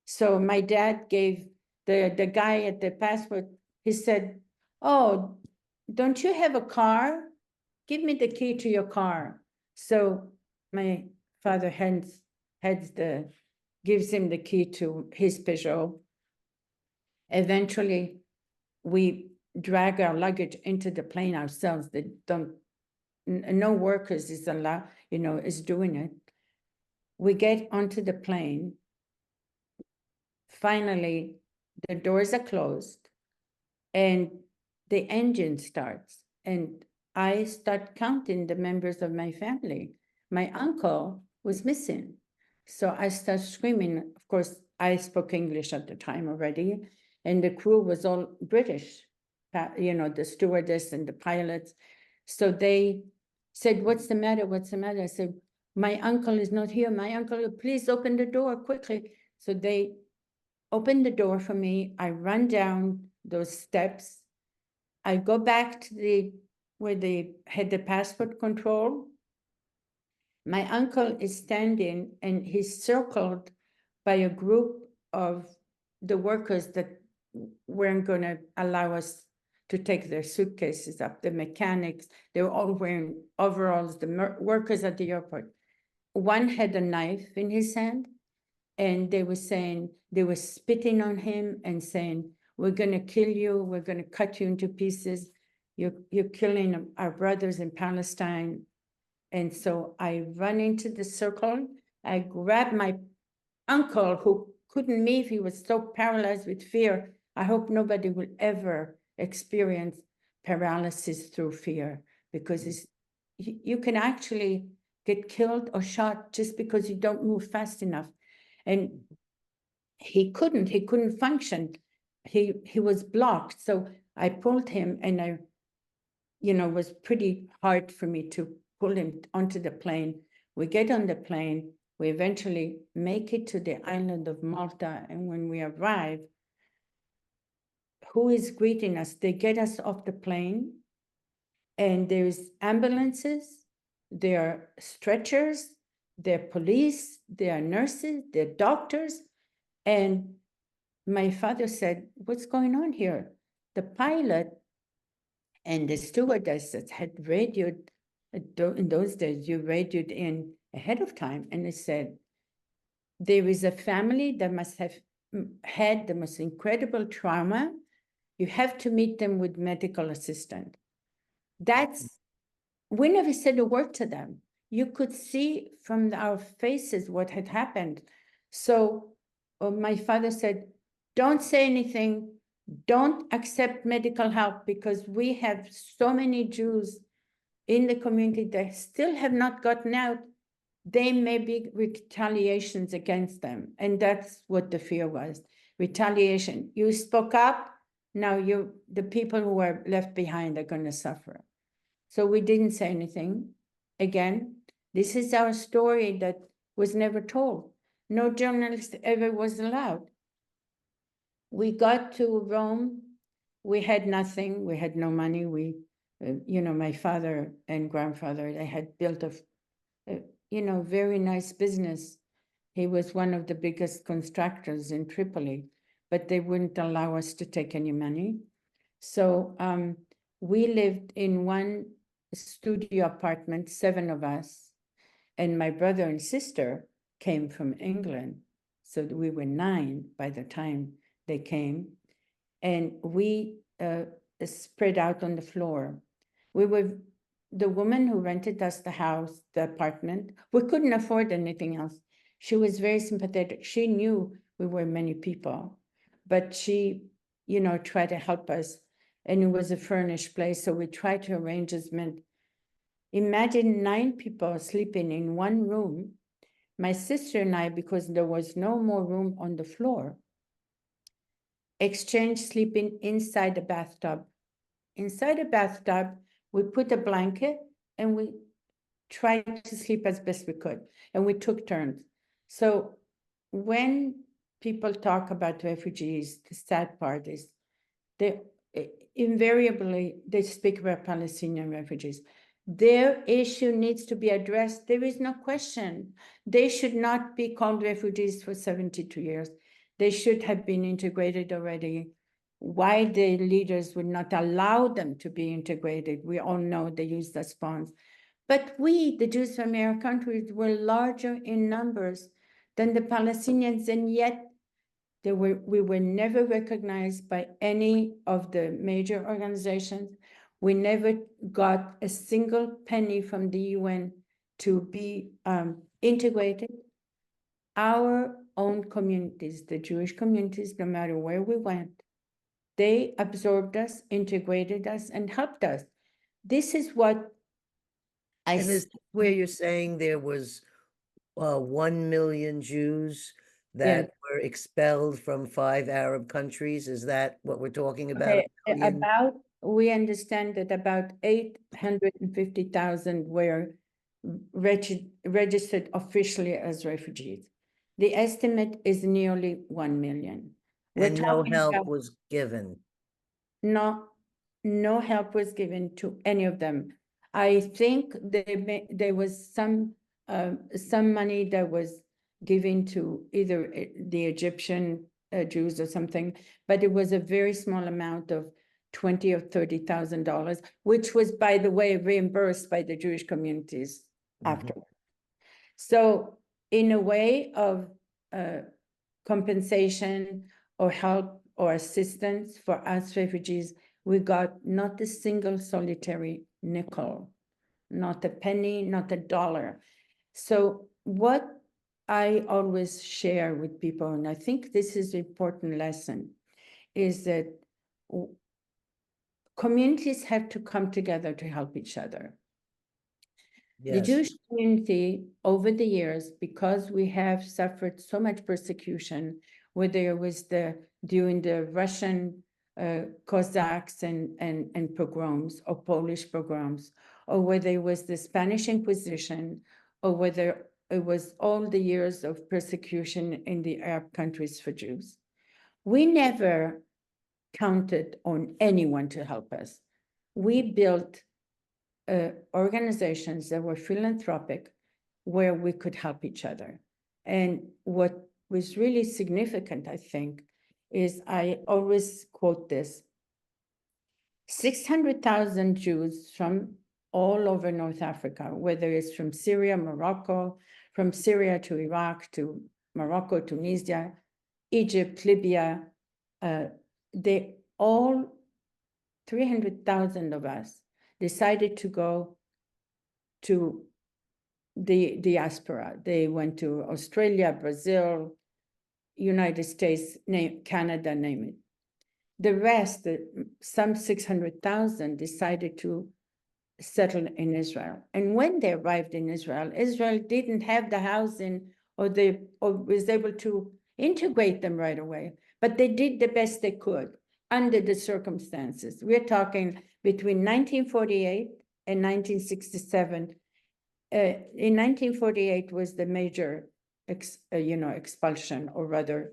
So my dad gave the guy at the passport, he said, oh, don't you have a car? Give me the key to your car. So my father gives him the key to his Peugeot. Eventually, we drag our luggage into the plane ourselves. They don't, no workers is allowed, is doing it. We get onto the plane. Finally, the doors are closed and the engine starts. And I start counting the members of my family. My uncle was missing. So I start screaming. Of course, I spoke English at the time already, and the crew was all British, the stewardess and the pilots. So they said, what's the matter? What's the matter? I said, my uncle is not here. My uncle, please open the door quickly. So they opened the door for me. I run down those steps. I go back to where they had the passport control. My uncle is standing and he's circled by a group of the workers that weren't going to allow us to take their suitcases up, the mechanics. They were all wearing overalls, the workers at the airport. One had a knife in his hand, and they were spitting on him and saying, we're going to kill you, we're going to cut you into pieces, you're killing our brothers in Palestine. And so I run into the circle, I grab my uncle who couldn't move, he was so paralyzed with fear. I hope nobody will ever experience paralysis through fear, because you can actually get killed or shot just because you don't move fast enough. And he couldn't function. He was blocked. So I pulled him, and it was pretty hard for me to pull him onto the plane. We get on the plane, we eventually make it to the island of Malta. And when we arrive, who is greeting us? They get us off the plane, and there's ambulances, there are stretchers, there are police, there are nurses, there are doctors. And my father said, what's going on here? The pilot and the stewardess had radioed, in those days, you radioed in ahead of time, and they said, there is a family that must have had the most incredible trauma. You have to meet them with medical assistance. We never said a word to them. You could see from our faces what had happened. So my father said, don't say anything, don't accept medical help, because we have so many Jews in the community that still have not gotten out. There may be retaliations against them. And that's what the fear was, retaliation. You spoke up, now the people who are left behind are going to suffer. So we didn't say anything. Again, this is our story that was never told. No journalist ever was allowed. We got to Rome. We had nothing. We had no money. My father and grandfather, they had built a very nice business. He was one of the biggest constructors in Tripoli, but they wouldn't allow us to take any money. So we lived in one studio apartment, 7 of us, and my brother and sister came from England. So we were 9 by the time they came, and we spread out on the floor. The woman who rented us the house, the apartment, we couldn't afford anything else. She was very sympathetic. She knew we were many people, but she, tried to help us. And it was a furnished place, so we tried to arrange as many. Imagine 9 people sleeping in one room. My sister and I, because there was no more room on the floor, exchanged sleeping inside the bathtub. Inside the bathtub, we put a blanket and we tried to sleep as best we could. And we took turns. So when people talk about refugees, the sad part is invariably, they speak about Palestinian refugees. Their issue needs to be addressed. There is no question. They should not be called refugees for 72 years. They should have been integrated already. Why the leaders would not allow them to be integrated, we all know they used as pawns. But we, the Jews from Arab countries, were larger in numbers than the Palestinians, and yet we were never recognized by any of the major organizations. We never got a single penny from the UN to be integrated. Our own communities, the Jewish communities, no matter where we went, they absorbed us, integrated us, and helped us. This is what I And is where you're saying there was 1 million Jews yeah. that were expelled from 5 Arab countries? Is that what we're talking about? Okay, A million? we understand that about 850,000 were registered officially as refugees. The estimate is nearly 1 million. We're And no talking help about was given. no help was given to any of them. I think there was some money that was given to either the Egyptian Jews or something, but it was a very small amount of $20,000 or $30,000, which was, by the way, reimbursed by the Jewish communities after. So in a way of compensation or help or assistance for us refugees, we got not a single solitary nickel, not a penny, not a dollar. So what I always share with people, and I think this is an important lesson, is that communities have to come together to help each other. The Yes. Jewish community over the years, because we have suffered so much persecution, whether it was during the Russian Cossacks and pogroms or Polish pogroms, or whether it was the Spanish Inquisition, or whether it was all the years of persecution in the Arab countries for Jews. We never counted on anyone to help us. We built organizations that were philanthropic where we could help each other. And what was really significant, I think, is I always quote this: 600,000 Jews from all over North Africa, whether it's from Syria, Morocco, from Syria to Iraq, to Morocco, Tunisia, Egypt, Libya, they all, 300,000 of us, decided to go to the diaspora. They went to Australia, Brazil, United States, Canada, name it. The rest, some 600,000, decided to settle in Israel. And when they arrived in Israel, Israel didn't have the housing or was able to integrate them right away, but they did the best they could under the circumstances. We're talking between 1948 and 1967. In 1948 was the major expulsion, or rather,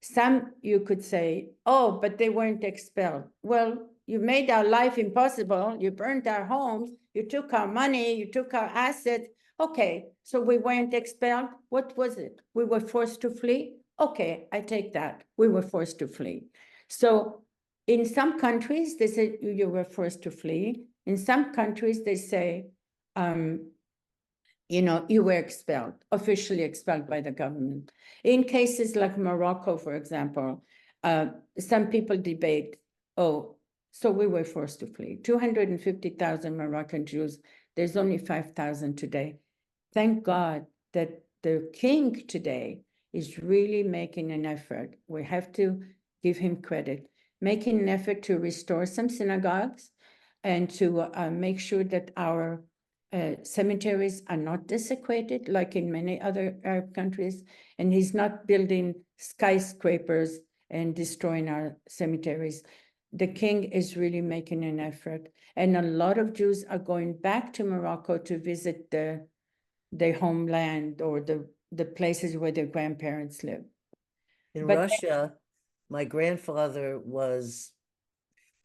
some you could say, oh, but they weren't expelled. Well, you made our life impossible. You burned our homes. You took our money. You took our assets. Okay, so we weren't expelled. What was it? We were forced to flee? Okay, I take that. We were forced to flee. So in some countries, they say you were forced to flee. In some countries, they say, you were expelled, officially expelled by the government. In cases like Morocco, for example, some people debate, oh, so we were forced to flee. 250,000 Moroccan Jews, there's only 5,000 today. Thank God that the king today is really making an effort. We have to give him credit, making an effort to restore some synagogues and to make sure that our cemeteries are not desecrated like in many other Arab countries, and he's not building skyscrapers and destroying our cemeteries. The king is really making an effort, and a lot of Jews are going back to Morocco to visit their homeland or the places where their grandparents live. In But Russia, my grandfather was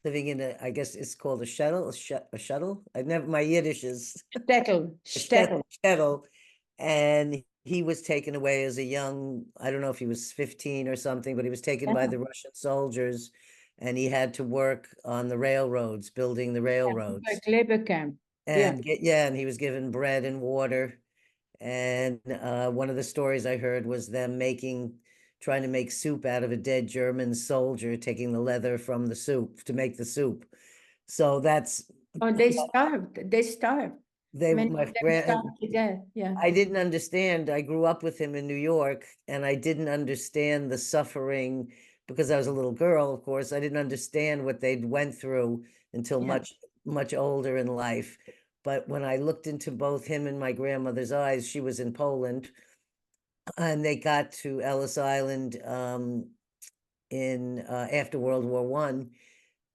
living in a, I guess it's called a shuttle, a shuttle. I've never, my Yiddish is Shtetl, a shtetl. shuttle. And he was taken away as a young, I don't know if he was 15 or something, but he was taken by Yeah. the Russian soldiers and he had to work on the railroads, building the railroads. Like labor camp. Yeah. And yeah, and he was given bread and water. And one of the stories I heard was them trying to make soup out of a dead German soldier, taking the leather from the soup to make the soup. So that's Oh, they starved. They starved. Many my of them friend. starved to death. Yeah. I didn't understand. I grew up with him in New York, and I didn't understand the suffering because I was a little girl, of course. I didn't understand what they'd went through until Yeah. much older in life. But when I looked into both him and my grandmother's eyes, she was in Poland, and they got to Ellis Island in after World War One.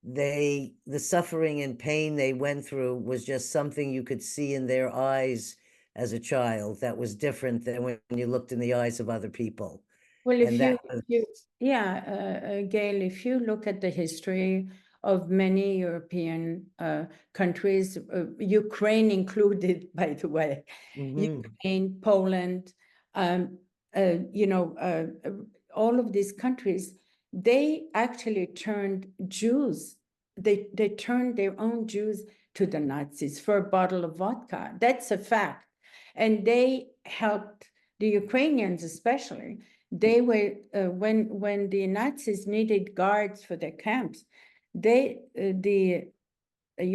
The suffering and pain they went through was just something you could see in their eyes as a child that was different than when you looked in the eyes of other people. Well, And that was, Gail, if you look at the history of many European countries, Ukraine included, by the way, Ukraine, Poland, all of these countries, they actually turned Jews. They turned their own Jews to the Nazis for a bottle of vodka. That's a fact. And they helped the Ukrainians especially. They were when the Nazis needed guards for their camps, the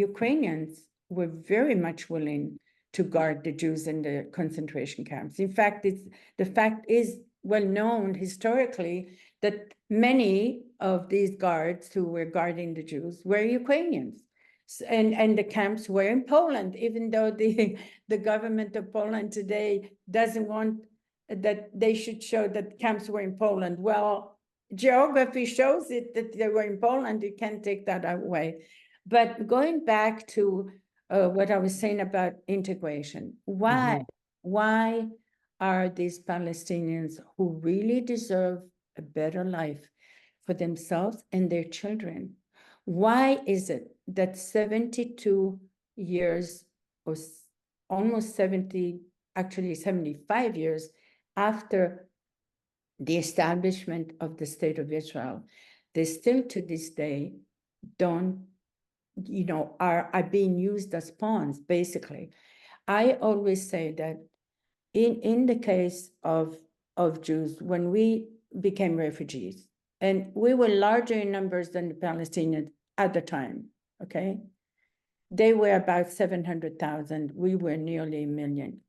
Ukrainians were very much willing to guard the Jews in the concentration camps. In fact, the fact is well known historically that many of these guards who were guarding the Jews were Ukrainians. And the camps were in Poland, even though the government of Poland today doesn't want that they should show that camps were in Poland. Well, geography shows it that they were in Poland. You can't take that away. But going back to what I was saying about integration, why are these Palestinians who really deserve a better life for themselves and their children, why is it that 72 years or almost 70, actually 75 years after the establishment of the State of Israel, they still to this day don't, are being used as pawns, basically? I always say that in the case of Jews, when we became refugees, and we were larger in numbers than the Palestinians at the time, okay? They were about 700,000. We were nearly 1 million.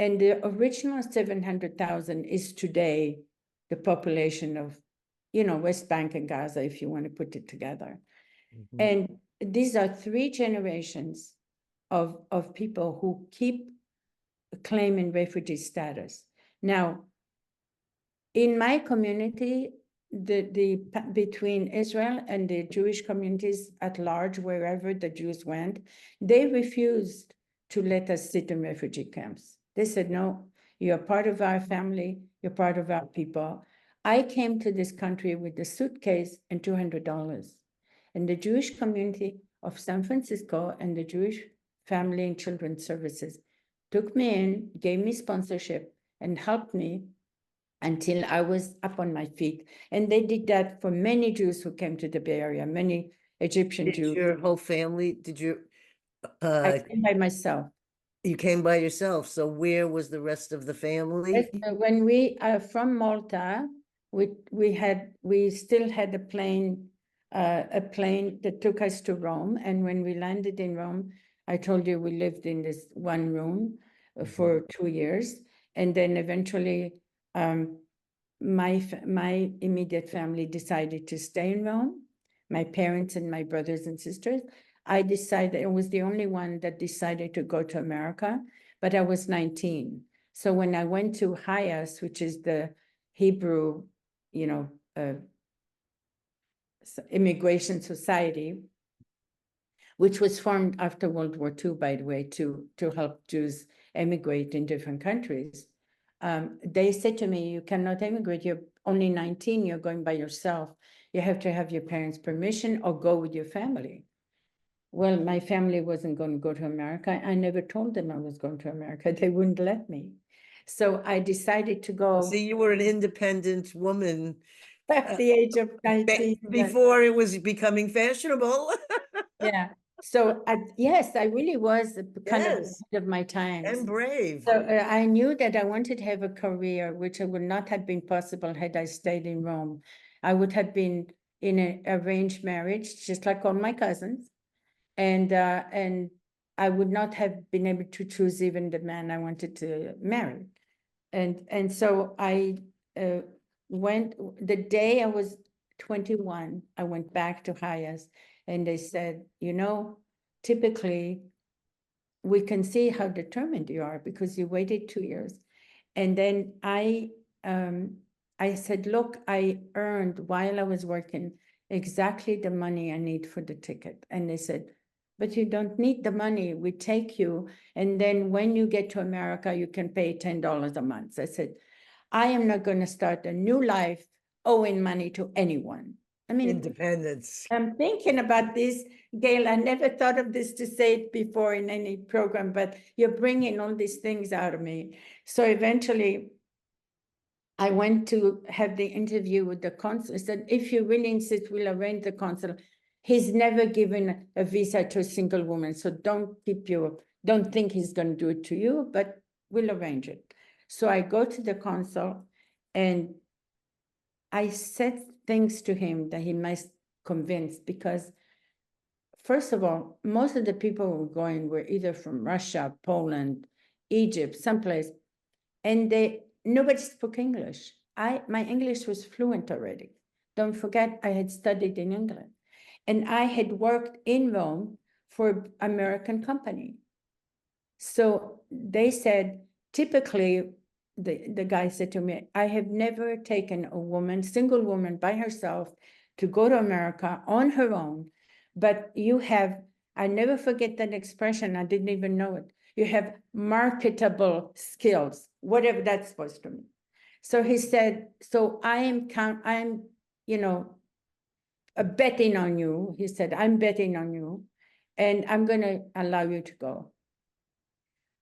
And the original 700,000 is today the population of, West Bank and Gaza, if you want to put it together. And these are 3 generations of people who keep claiming refugee status. Now, in my community, between Israel and the Jewish communities at large, wherever the Jews went, they refused to let us sit in refugee camps. They said, no, you're part of our family, you're part of our people. I came to this country with a suitcase and $200. And the Jewish community of San Francisco and the Jewish Family and Children's Services took me in, gave me sponsorship, and helped me until I was up on my feet. And they did that for many Jews who came to the Bay Area, many Egyptian Jews. your whole family, I came by myself. you came by yourself, so where was the rest of the family? When we are from Malta, we still had a plane that took us to Rome. And when we landed in Rome, I told you we lived in this one room for 2 years. And then eventually my immediate family decided to stay in Rome, my parents and my brothers and sisters. I decided, I was the only one that decided to go to America, but I was 19. So when I went to HIAS, which is the Hebrew, immigration society, which was formed after World War II, by the way, to help Jews emigrate in different countries. They said to me, you cannot emigrate, you're only 19, you're going by yourself. You have to have your parents' permission or go with your family. Well, my family wasn't going to go to America. I never told them I was going to America. They wouldn't let me. So I decided to go See, you were an independent woman at the age of 19. before it was becoming fashionable. Yeah. So yes, I really was kind of Yes, ahead of my times. and brave. So I knew that I wanted to have a career, which would not have been possible had I stayed in Rome. I would have been in an arranged marriage, just like all my cousins, and I would not have been able to choose even the man I wanted to marry. And so I went, the day I was 21, I went back to Hayas, and they said, you know, typically we can see how determined you are because you waited 2 years. And then I said, look, I earned while I was working exactly the money I need for the ticket. And they said, but you don't need the money. We take you. And then when you get to America, you can pay $10 a month. I said, I am not going to start a new life owing money to anyone. I mean, Independence. I'm thinking about this, Gail. I never thought of this to say it before in any program, but you're bringing all these things out of me. So eventually, I went to have the interview with the consul. I said, if you really insist, we'll arrange the consul. He's never given a visa to a single woman, so don't think he's going to do it to you, but we'll arrange it. So I go to the consul, and I said things to him that he must convince, because first of all, most of the people who were going were either from Russia, Poland, Egypt, someplace, and nobody spoke English. My English was fluent already. Don't forget, I had studied in England, and I had worked in Rome for an American company. So they said, typically, the guy said to me, I have never taken a woman, single woman by herself to go to America on her own, but you have, I never forget that expression, I didn't even know it. You have marketable skills, whatever that's supposed to mean. So he said, so I'm, betting on you. He said, I'm betting on you, and I'm going to allow you to go.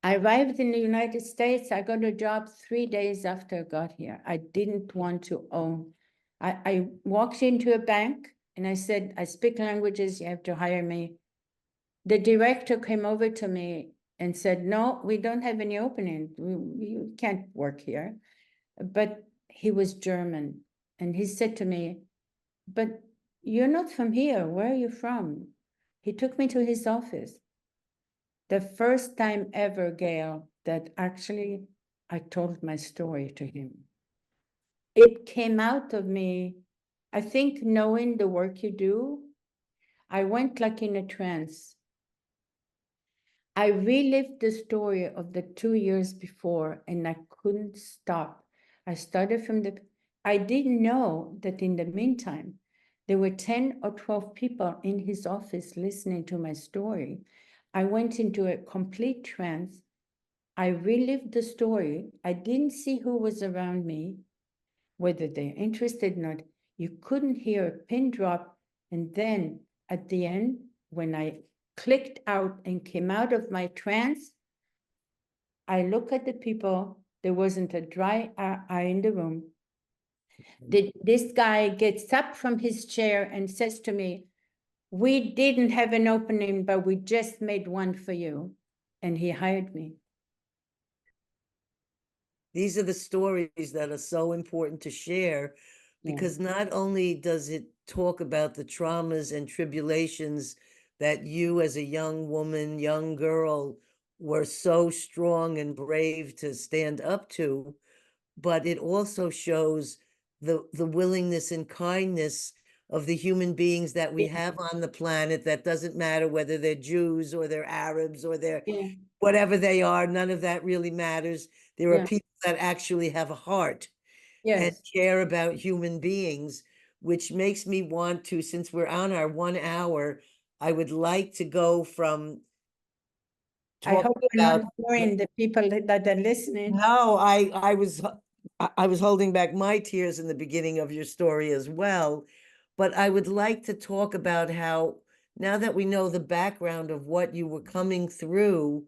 I arrived in the United States. I got a job 3 days after I got here. I didn't want to own. I walked into a bank and I said, I speak languages, you have to hire me. The director came over to me and said, no, we don't have any opening. You can't work here. But he was German. And he said to me, but you're not from here. Where are you from? He took me to his office. The first time ever, Gail, that actually I told my story to him. It came out of me, I think, knowing the work you do. I went like in a trance. I relived the story of the 2 years before, and I couldn't stop. I started I didn't know that in the meantime, there were 10 or 12 people in his office listening to my story. I went into a complete trance. I relived the story. I didn't see who was around me, whether they're interested or not. You couldn't hear a pin drop. And then at the end, when I clicked out and came out of my trance, I look at the people. There wasn't a dry eye in the room. This guy gets up from his chair and says to me, we didn't have an opening, but we just made one for you. And he hired me. These are the stories that are so important to share, because not only does it talk about the traumas and tribulations that you as a young woman, young girl, were so strong and brave to stand up to, but it also shows the willingness and kindness of the human beings that we have on the planet. That doesn't matter whether they're Jews or they're Arabs or they're whatever they are, none of that really matters. There are people that actually have a heart and care about human beings, which makes me want to, since we're on our 1 hour, I would like to go from I hope you're about not boring the people that are listening. No, I was holding back my tears in the beginning of your story as well, but I would like to talk about how, now that we know the background of what you were coming through,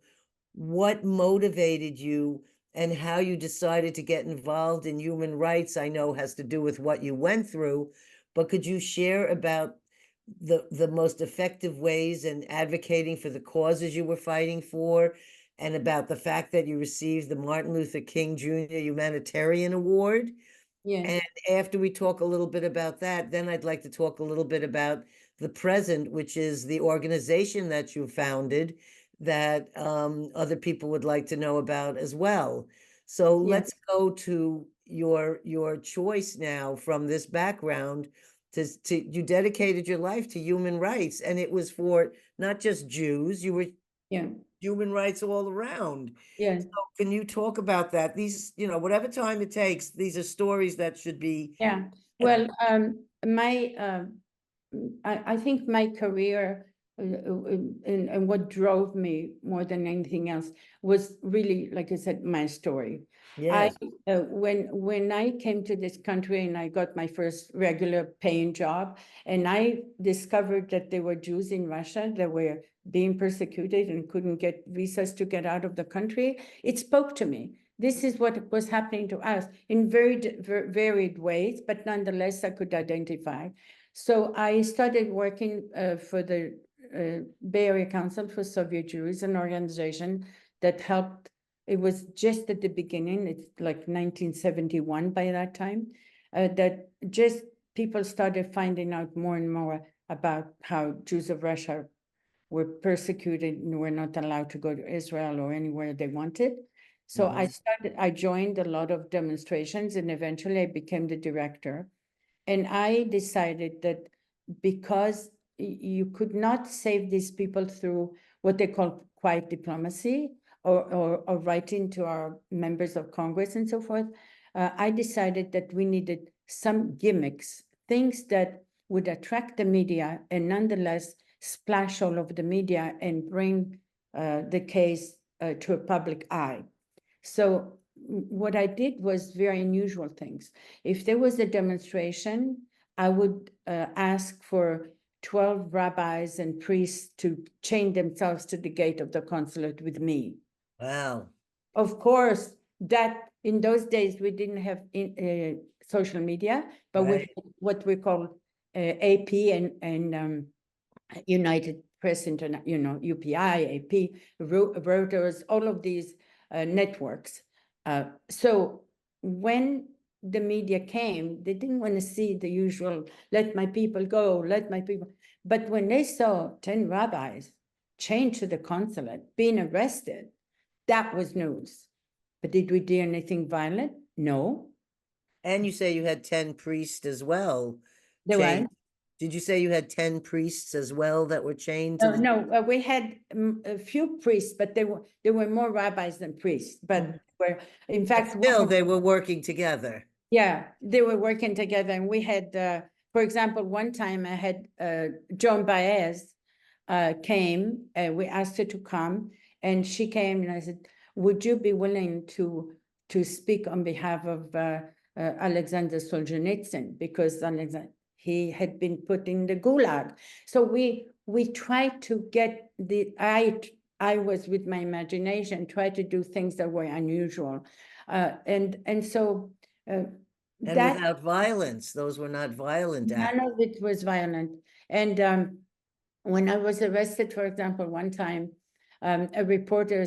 what motivated you and how you decided to get involved in human rights, I know has to do with what you went through, but could you share about the most effective ways in advocating for the causes you were fighting for, and about the fact that you received the Martin Luther King Jr. Humanitarian Award? Yes, And after we talk a little bit about that, then I'd like to talk a little bit about the present, which is the organization that you founded that other people would like to know about as well. So yes, let's go to your choice now from this background to you dedicated your life to human rights, and it was for not just Jews, you were yeah, human rights all around. yeah. Can you talk about that? These, whatever time it takes, these are stories that should be. Yeah, uh, well, I think my career and what drove me more than anything else was really, like I said, my story. I Yes. when I came to this country and I got my first regular paying job, and I discovered that there were Jews in Russia that were being persecuted and couldn't get visas to get out of the country, it spoke to me. This is what was happening to us in very varied ways, but nonetheless, I could identify. So I started working for the Bay Area Council for Soviet Jews, an organization that helped. It was just at the beginning, it's like 1971 by that time, that just people started finding out more and more about how Jews of Russia were persecuted and were not allowed to go to Israel or anywhere they wanted. So I joined a lot of demonstrations, and eventually I became the director. And I decided that because you could not save these people through what they call quiet diplomacy or writing to our members of Congress and so forth, I decided that we needed some gimmicks, things that would attract the media and nonetheless splash all over the media and bring the case to a public eye. So what I did was very unusual things. If there was a demonstration, I would ask for 12 rabbis and priests to chain themselves to the gate of the consulate with me. Wow. Of course, that in those days we didn't have social media, but we Right. had what we call AP and United Press Internet, UPI, AP, Reuters, all of these networks. So when the media came, they didn't want to see the usual, let my people go, let my people. But when they saw 10 rabbis chained to the consulate, being arrested, that was news. But did we do anything violent? No. And you say you had 10 priests as well There was. chained. Did you say you had 10 priests as well that were chained to No, the? no, we had a few priests, but there were more rabbis than priests. But were, in But fact, still, they were working together. yeah, they were working together, and we had, for example, one time I had Joan Baez came, we asked her to come, and she came, and I said, "Would you be willing to speak on behalf of Alexander Solzhenitsyn, because he had been put in the gulag?" So we tried to get I was with my imagination tried to do things that were unusual, and so And that without violence. Those were not violent acts. none of it was violent. And when I was arrested, for example, one time, a reporter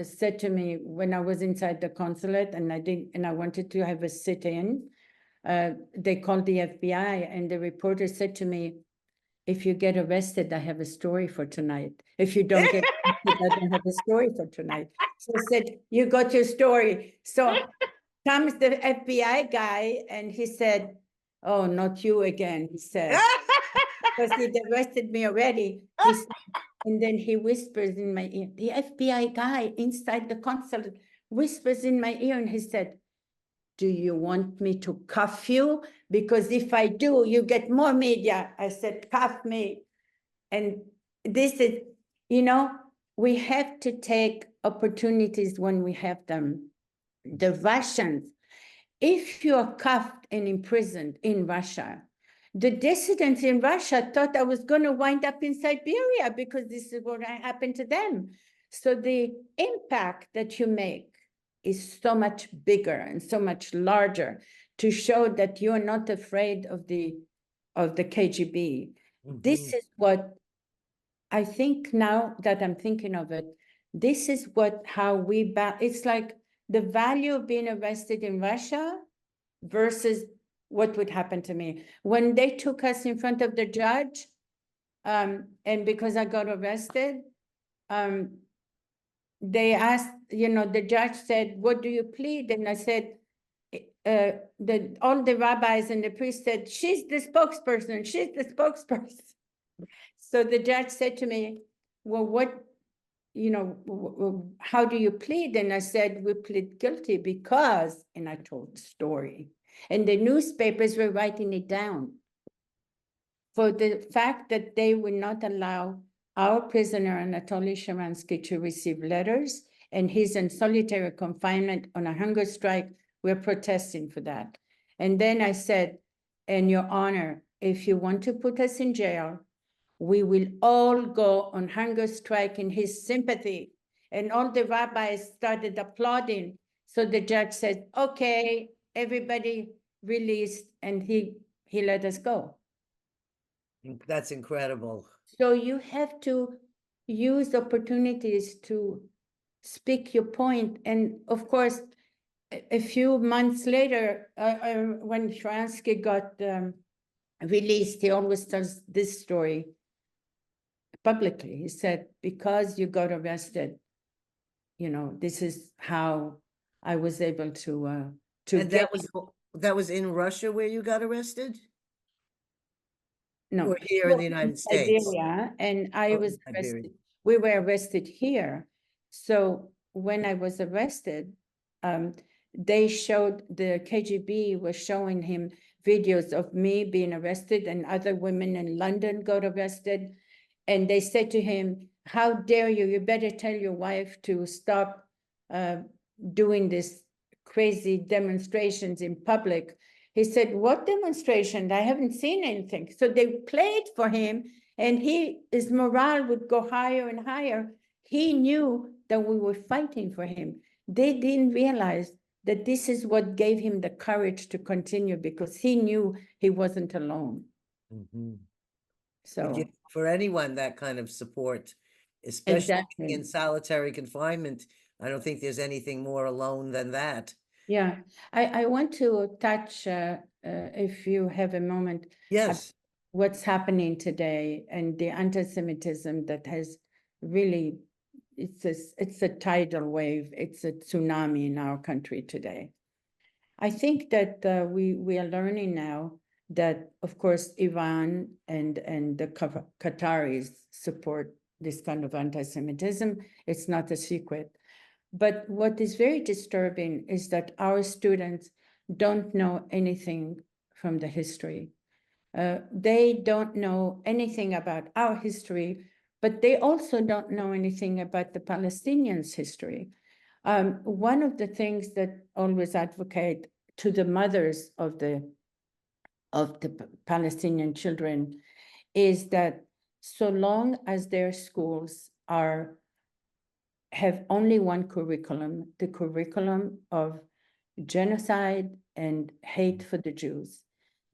said to me when I was inside the consulate and I wanted to have a sit-in, they called the FBI, and the reporter said to me, "If you get arrested, I have a story for tonight. If you don't get arrested, I don't have a story for tonight." So I said, "You got your story." So comes the FBI guy, and he said, "Oh, not you again," he said, because he'd arrested me already. And then he whispers in my ear, the FBI guy inside the consulate whispers in my ear, and he said, "Do you want me to cuff you? Because if I do, you get more media." I said, "Cuff me." And this is, we have to take opportunities when we have them. The Russians, if you are cuffed and imprisoned in Russia, The dissidents in Russia thought I was going to wind up in Siberia because this is what happened to them. So the impact that you make is so much bigger and so much larger to show that you are not afraid of the KGB. This is what I think now that I'm thinking of it, this is how we, it's like the value of being arrested in Russia versus what would happen to me. When they took us in front of the judge, and because I got arrested, they asked, the judge said, what do you plead? And I said, all the rabbis and the priests said, she's the spokesperson, she's the spokesperson. So the judge said to me, well, how do you plead? And I said, we plead guilty because, and I told the story. And the newspapers were writing it down for the fact that they would not allow our prisoner, Anatoly Sharansky, to receive letters, and he's in solitary confinement on a hunger strike. We're protesting for that. And then I said, and Your Honor, if you want to put us in jail, we will all go on hunger strike in his sympathy. And all the rabbis started applauding. So the judge said, okay, everybody released, and he let us go. That's incredible. So you have to use opportunities to speak your point. And of course, a few months later, when Sharansky got released, he always tells this story publicly. He said, because you got arrested, this is how I was able to And that was in Russia where you got arrested? No, Or here in the United States? Siberia, and I Oh, was Siberia. arrested. We were arrested here. So when I was arrested, they showed, the KGB was showing him videos of me being arrested, and other women in London got arrested. And they said to him, how dare you? You better tell your wife to stop doing this crazy demonstrations in public. He said, what demonstration? I haven't seen anything. So they played for him, and his morale would go higher and higher. He knew that we were fighting for him. They didn't realize that this is what gave him the courage to continue, because he knew he wasn't alone. So for anyone, that kind of support, especially exactly. in solitary confinement, I don't think there's anything more alone than that. Yeah, I want to touch, if you have a moment, Yes. what's happening today and the anti-Semitism that has really, it's a tidal wave, it's a tsunami in our country today. I think that we are learning now that, of course, Iran and the Qataris support this kind of anti-Semitism. It's not a secret. But what is very disturbing is that our students don't know anything from the history. They don't know anything about our history, but they also don't know anything about the Palestinians' history. One of the things that always advocate to the mothers of the Palestinian children is that so long as their schools have only one curriculum, the curriculum of genocide and hate for the Jews,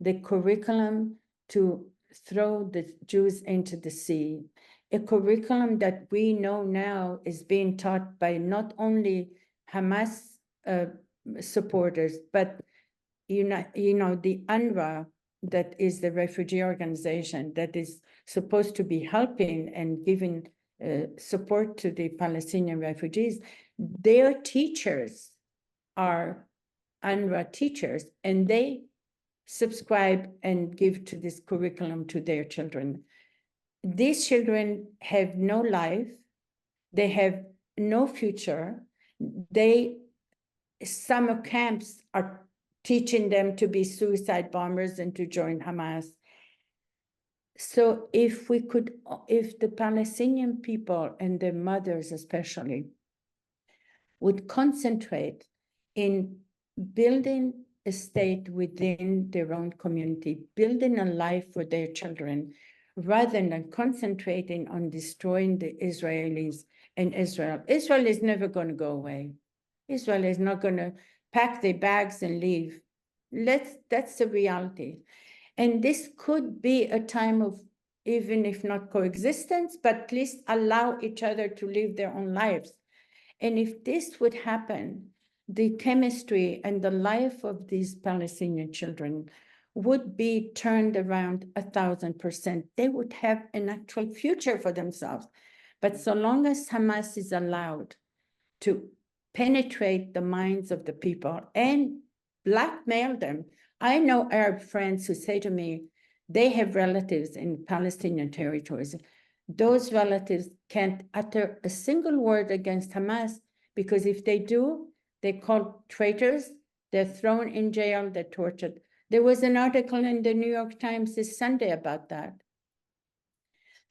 the curriculum to throw the Jews into the sea, a curriculum that we know now is being taught by not only Hamas supporters, but the UNRWA, that is the refugee organization that is supposed to be helping and giving support to the Palestinian refugees. Their teachers are UNRWA teachers, and they subscribe and give to this curriculum to their children. These children have no life, they have no future. Summer camps are teaching them to be suicide bombers and to join Hamas. So if the Palestinian people and their mothers especially would concentrate in building a state within their own community, building a life for their children, rather than concentrating on destroying the Israelis and Israel. Israel is never going to go away. Israel is not going to pack their bags and leave. That's the reality. And this could be a time of, even if not coexistence, but at least allow each other to live their own lives. And if this would happen, the chemistry and the life of these Palestinian children would be turned around 1,000%. They would have an actual future for themselves. But so long as Hamas is allowed to penetrate the minds of the people and blackmail them, I know Arab friends who say to me, they have relatives in Palestinian territories. Those relatives can't utter a single word against Hamas, because if they do, they're called traitors, they're thrown in jail, they're tortured. There was an article in the New York Times this Sunday about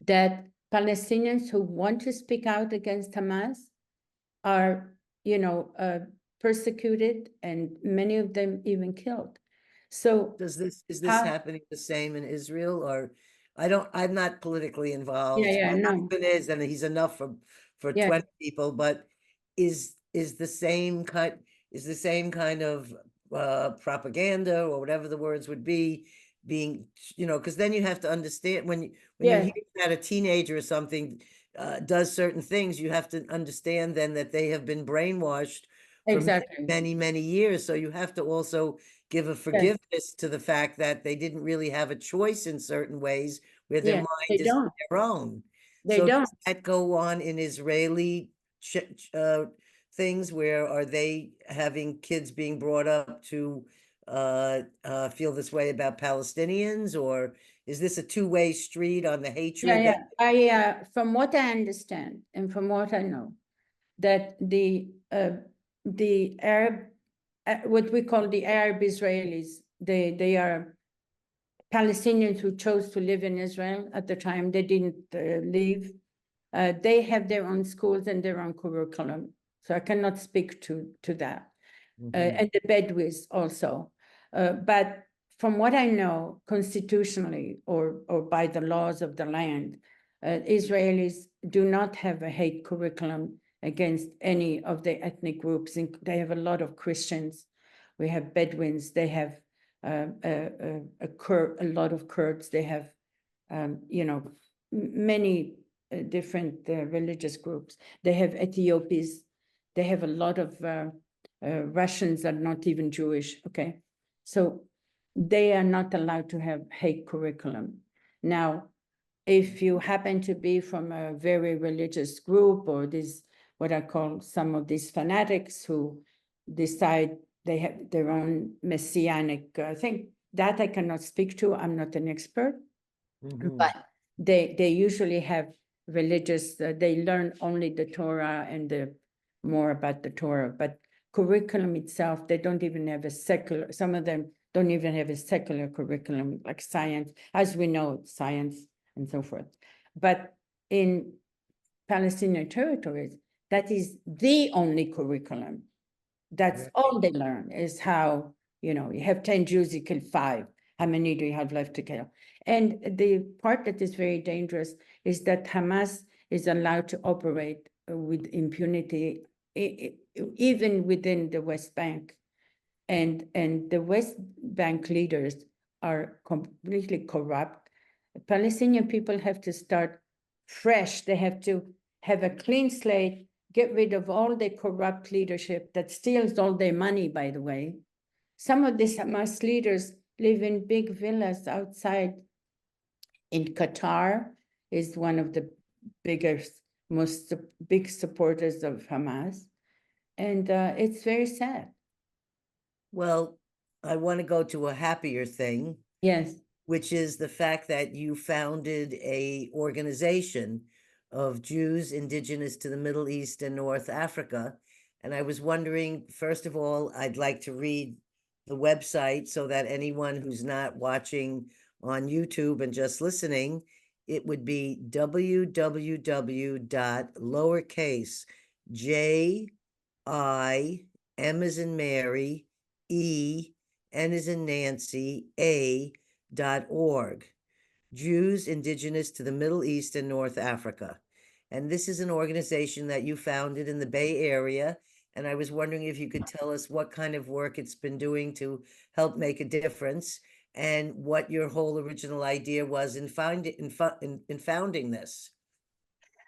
that Palestinians who want to speak out against Hamas are, persecuted, and many of them even killed. So is this how, happening the same in Israel? Or I'm not politically involved. yeah, My no, husband is, and he's enough for yeah, 20 people, but is the same kind of propaganda, or whatever the words would be, being, because then you have to understand, when you yeah, hear that a teenager or something does certain things, you have to understand then that they have been brainwashed for many, exactly. many, many years. So you have to also give a Yes, forgiveness to the fact that they didn't really have a choice in certain ways, where their yeah, mind they is don't, their own. they So don't. does that go on in Israeli things? Where are they having kids being brought up to feel this way about Palestinians, or is this a two-way street on the hatred Yeah, that? I from what I understand and from what I know, that the Arab, what we call the Arab Israelis, they are Palestinians who chose to live in Israel at the time. They didn't leave. They have their own schools and their own curriculum, so I cannot speak to that. And the Bedouins also. But from what I know, constitutionally or by the laws of the land, Israelis do not have a hate curriculum against any of the ethnic groups. They have a lot of Christians. We have Bedouins. They have a lot of Kurds. They have, many different religious groups. They have Ethiopians. They have a lot of Russians are not even Jewish, okay? So they are not allowed to have hate curriculum. Now, if you happen to be from a very religious group, or this, what I call some of these fanatics who decide they have their own messianic thing, that I cannot speak to, I'm not an expert, but they usually have religious, they learn only the Torah and the more about the Torah, but curriculum itself, they don't even have a secular, some of them don't even have a secular curriculum, like science, as we know, science and so forth. But in Palestinian territories, that is the only curriculum. That's all they learn, is how, you have 10 Jews, you kill 5. How many do you have left to kill? And the part that is very dangerous is that Hamas is allowed to operate with impunity, even within the West Bank. And the West Bank leaders are completely corrupt. Palestinian people have to start fresh. They have to have a clean slate, get rid of all the corrupt leadership that steals all their money, by the way. Some of these Hamas leaders live in big villas outside. In Qatar is one of the biggest, most big supporters of Hamas. And it's very sad. Well, I want to go to a happier thing, Yes. which is the fact that you founded a organization of Jews indigenous to the Middle East and North Africa. And I was wondering, first of all, I'd like to read the website so that anyone who's not watching on YouTube and just listening, it would be www.lowercase J I M as in Mary, E N is in Nancy, A.org. Jews Indigenous to the Middle East and North Africa. And this is an organization that you founded in the Bay Area. And I was wondering if you could tell us what kind of work it's been doing to help make a difference and what your whole original idea was in founding this.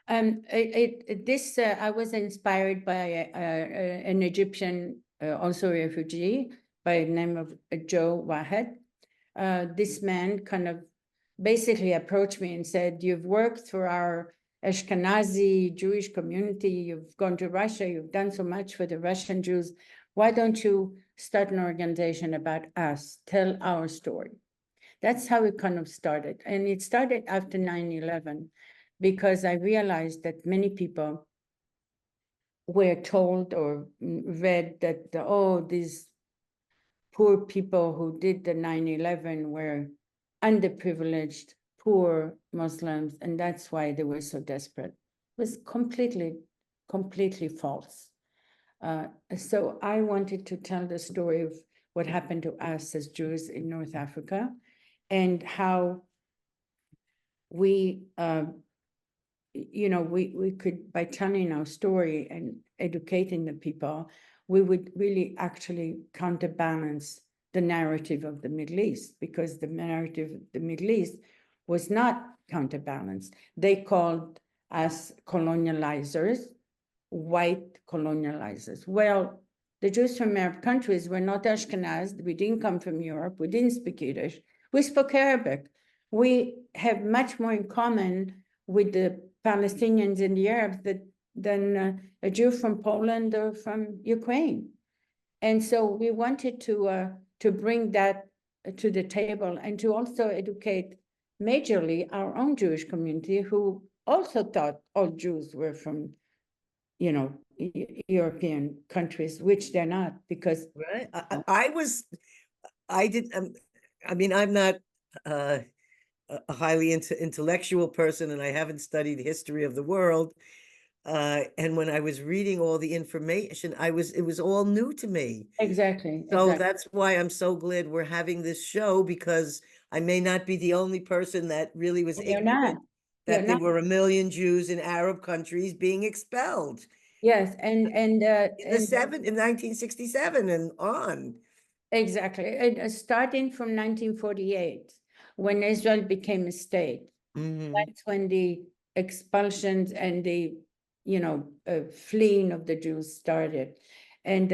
I was inspired by an Egyptian, also refugee, by the name of Joe Wahed. This man kind of basically approached me and said, "You've worked for our Ashkenazi Jewish community, you've gone to Russia, you've done so much for the Russian Jews. Why don't you start an organization about us, tell our story?" That's how it kind of started. And it started after 9/11, because I realized that many people were told or read that, oh, these poor people who did the 9/11 were underprivileged, poor Muslims, and that's why they were so desperate. It was completely false. So I wanted to tell the story of what happened to us as Jews in North Africa and how we, we could, by telling our story and educating the people, we would really actually counterbalance the narrative of the Middle East, because the narrative of the Middle East was not counterbalanced. They called us colonializers, white colonializers. Well, the Jews from Arab countries were not Ashkenaz. We didn't come from Europe. We didn't speak Yiddish. We spoke Arabic. We have much more in common with the Palestinians and the Arabs than a Jew from Poland or from Ukraine. And so we wanted to bring that to the table and to also educate majorly our own Jewish community, who also thought all Jews were from, European countries, which they're not, because Right. I'm not a highly intellectual person, and I haven't studied the history of the world. And when I was reading all the information, it was all new to me. exactly. So that's why I'm so glad we're having this show, because I may not be the only person that really was You're not. ignorant that there were 1 million Jews in Arab countries being expelled Yes, and in 1967 and on. exactly. Starting from 1948, when Israel became a state, that's when the expulsions and the, fleeing of the Jews started. And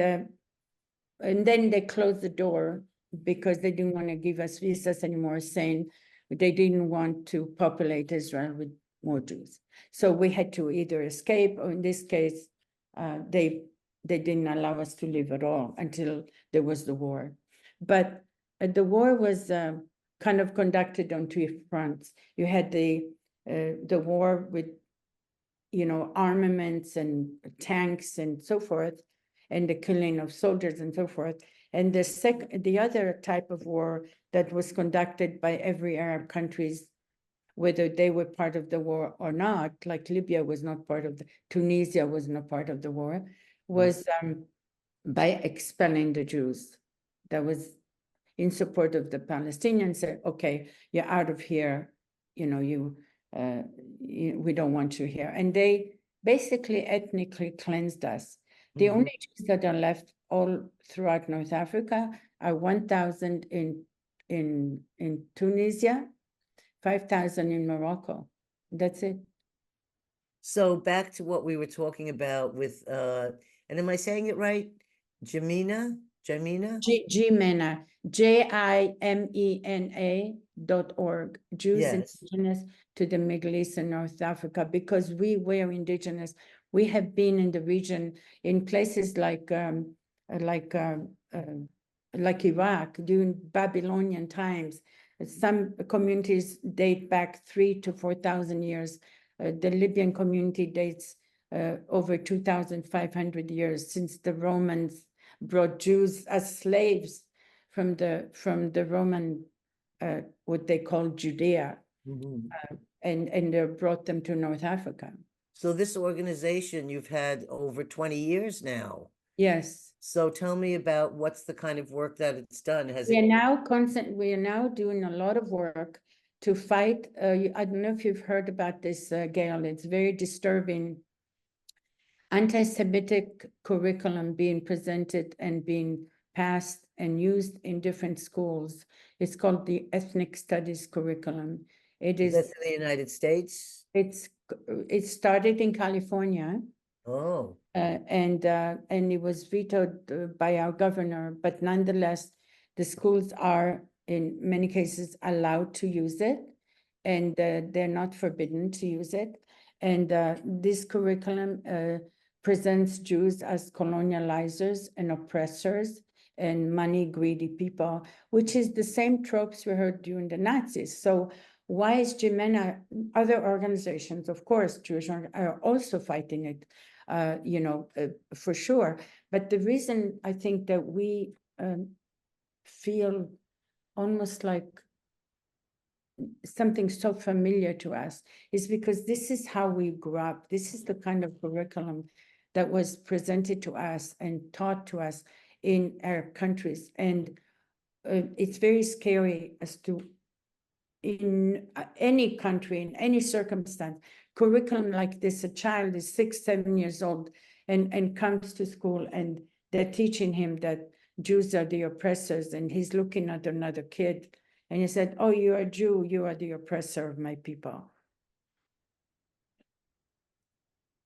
then they closed the door because they didn't want to give us visas anymore, saying they didn't want to populate Israel with more Jews. So we had to either escape, or in this case, they didn't allow us to leave at all until there was the war. But the war was kind of conducted on two fronts. You had the war with, armaments and tanks and so forth, and the killing of soldiers and so forth. And the other type of war that was conducted by every Arab countries, whether they were part of the war or not, like Libya was not part of Tunisia was not part of the war, was by expelling the Jews. That was in support of the Palestinians. Said, okay, you're out of here. We don't want you here. And they basically ethnically cleansed us. The only Jews that are left all throughout North Africa are 1,000 in Tunisia, 5,000 in Morocco. That's it. So back to what we were talking about with, and am I saying it right? Jimena? Jimena, JIMENA.org, Jews Yes. Indigenous to the Middle East and North Africa, because we were indigenous. We have been in the region in places like Iraq during Babylonian times. Some communities date back 3,000 to 4,000 years. The Libyan community dates over 2,500 years, since the Romans brought Jews as slaves from the Roman, what they called Judea, and they brought them to North Africa. So this organization you've had over 20 years now. Yes. So tell me about what's the kind of work that it's done. Has We it? we are now doing a lot of work to fight. I don't know if you've heard about this, Gail. It's very disturbing. Anti-Semitic curriculum being presented and being passed and used in different schools. It's called the Ethnic Studies curriculum. It That's is, in the United States? it started in California. Oh, And it was vetoed by our governor, but nonetheless, the schools are in many cases allowed to use it, and they're not forbidden to use it. And this curriculum presents Jews as colonializers and oppressors and money greedy people, which is the same tropes we heard during the Nazis. So why is Jimena, other organizations, of course, Jewish are also fighting it, for sure. But the reason I think that we feel almost like something so familiar to us is because this is how we grew up. This is the kind of curriculum that was presented to us and taught to us in our countries. And it's very scary as to, in any country, in any circumstance, curriculum like this, a child is 6, 7 years old and comes to school and they're teaching him that Jews are the oppressors, and he's looking at another kid and he said, oh, you're a Jew, you are the oppressor of my people.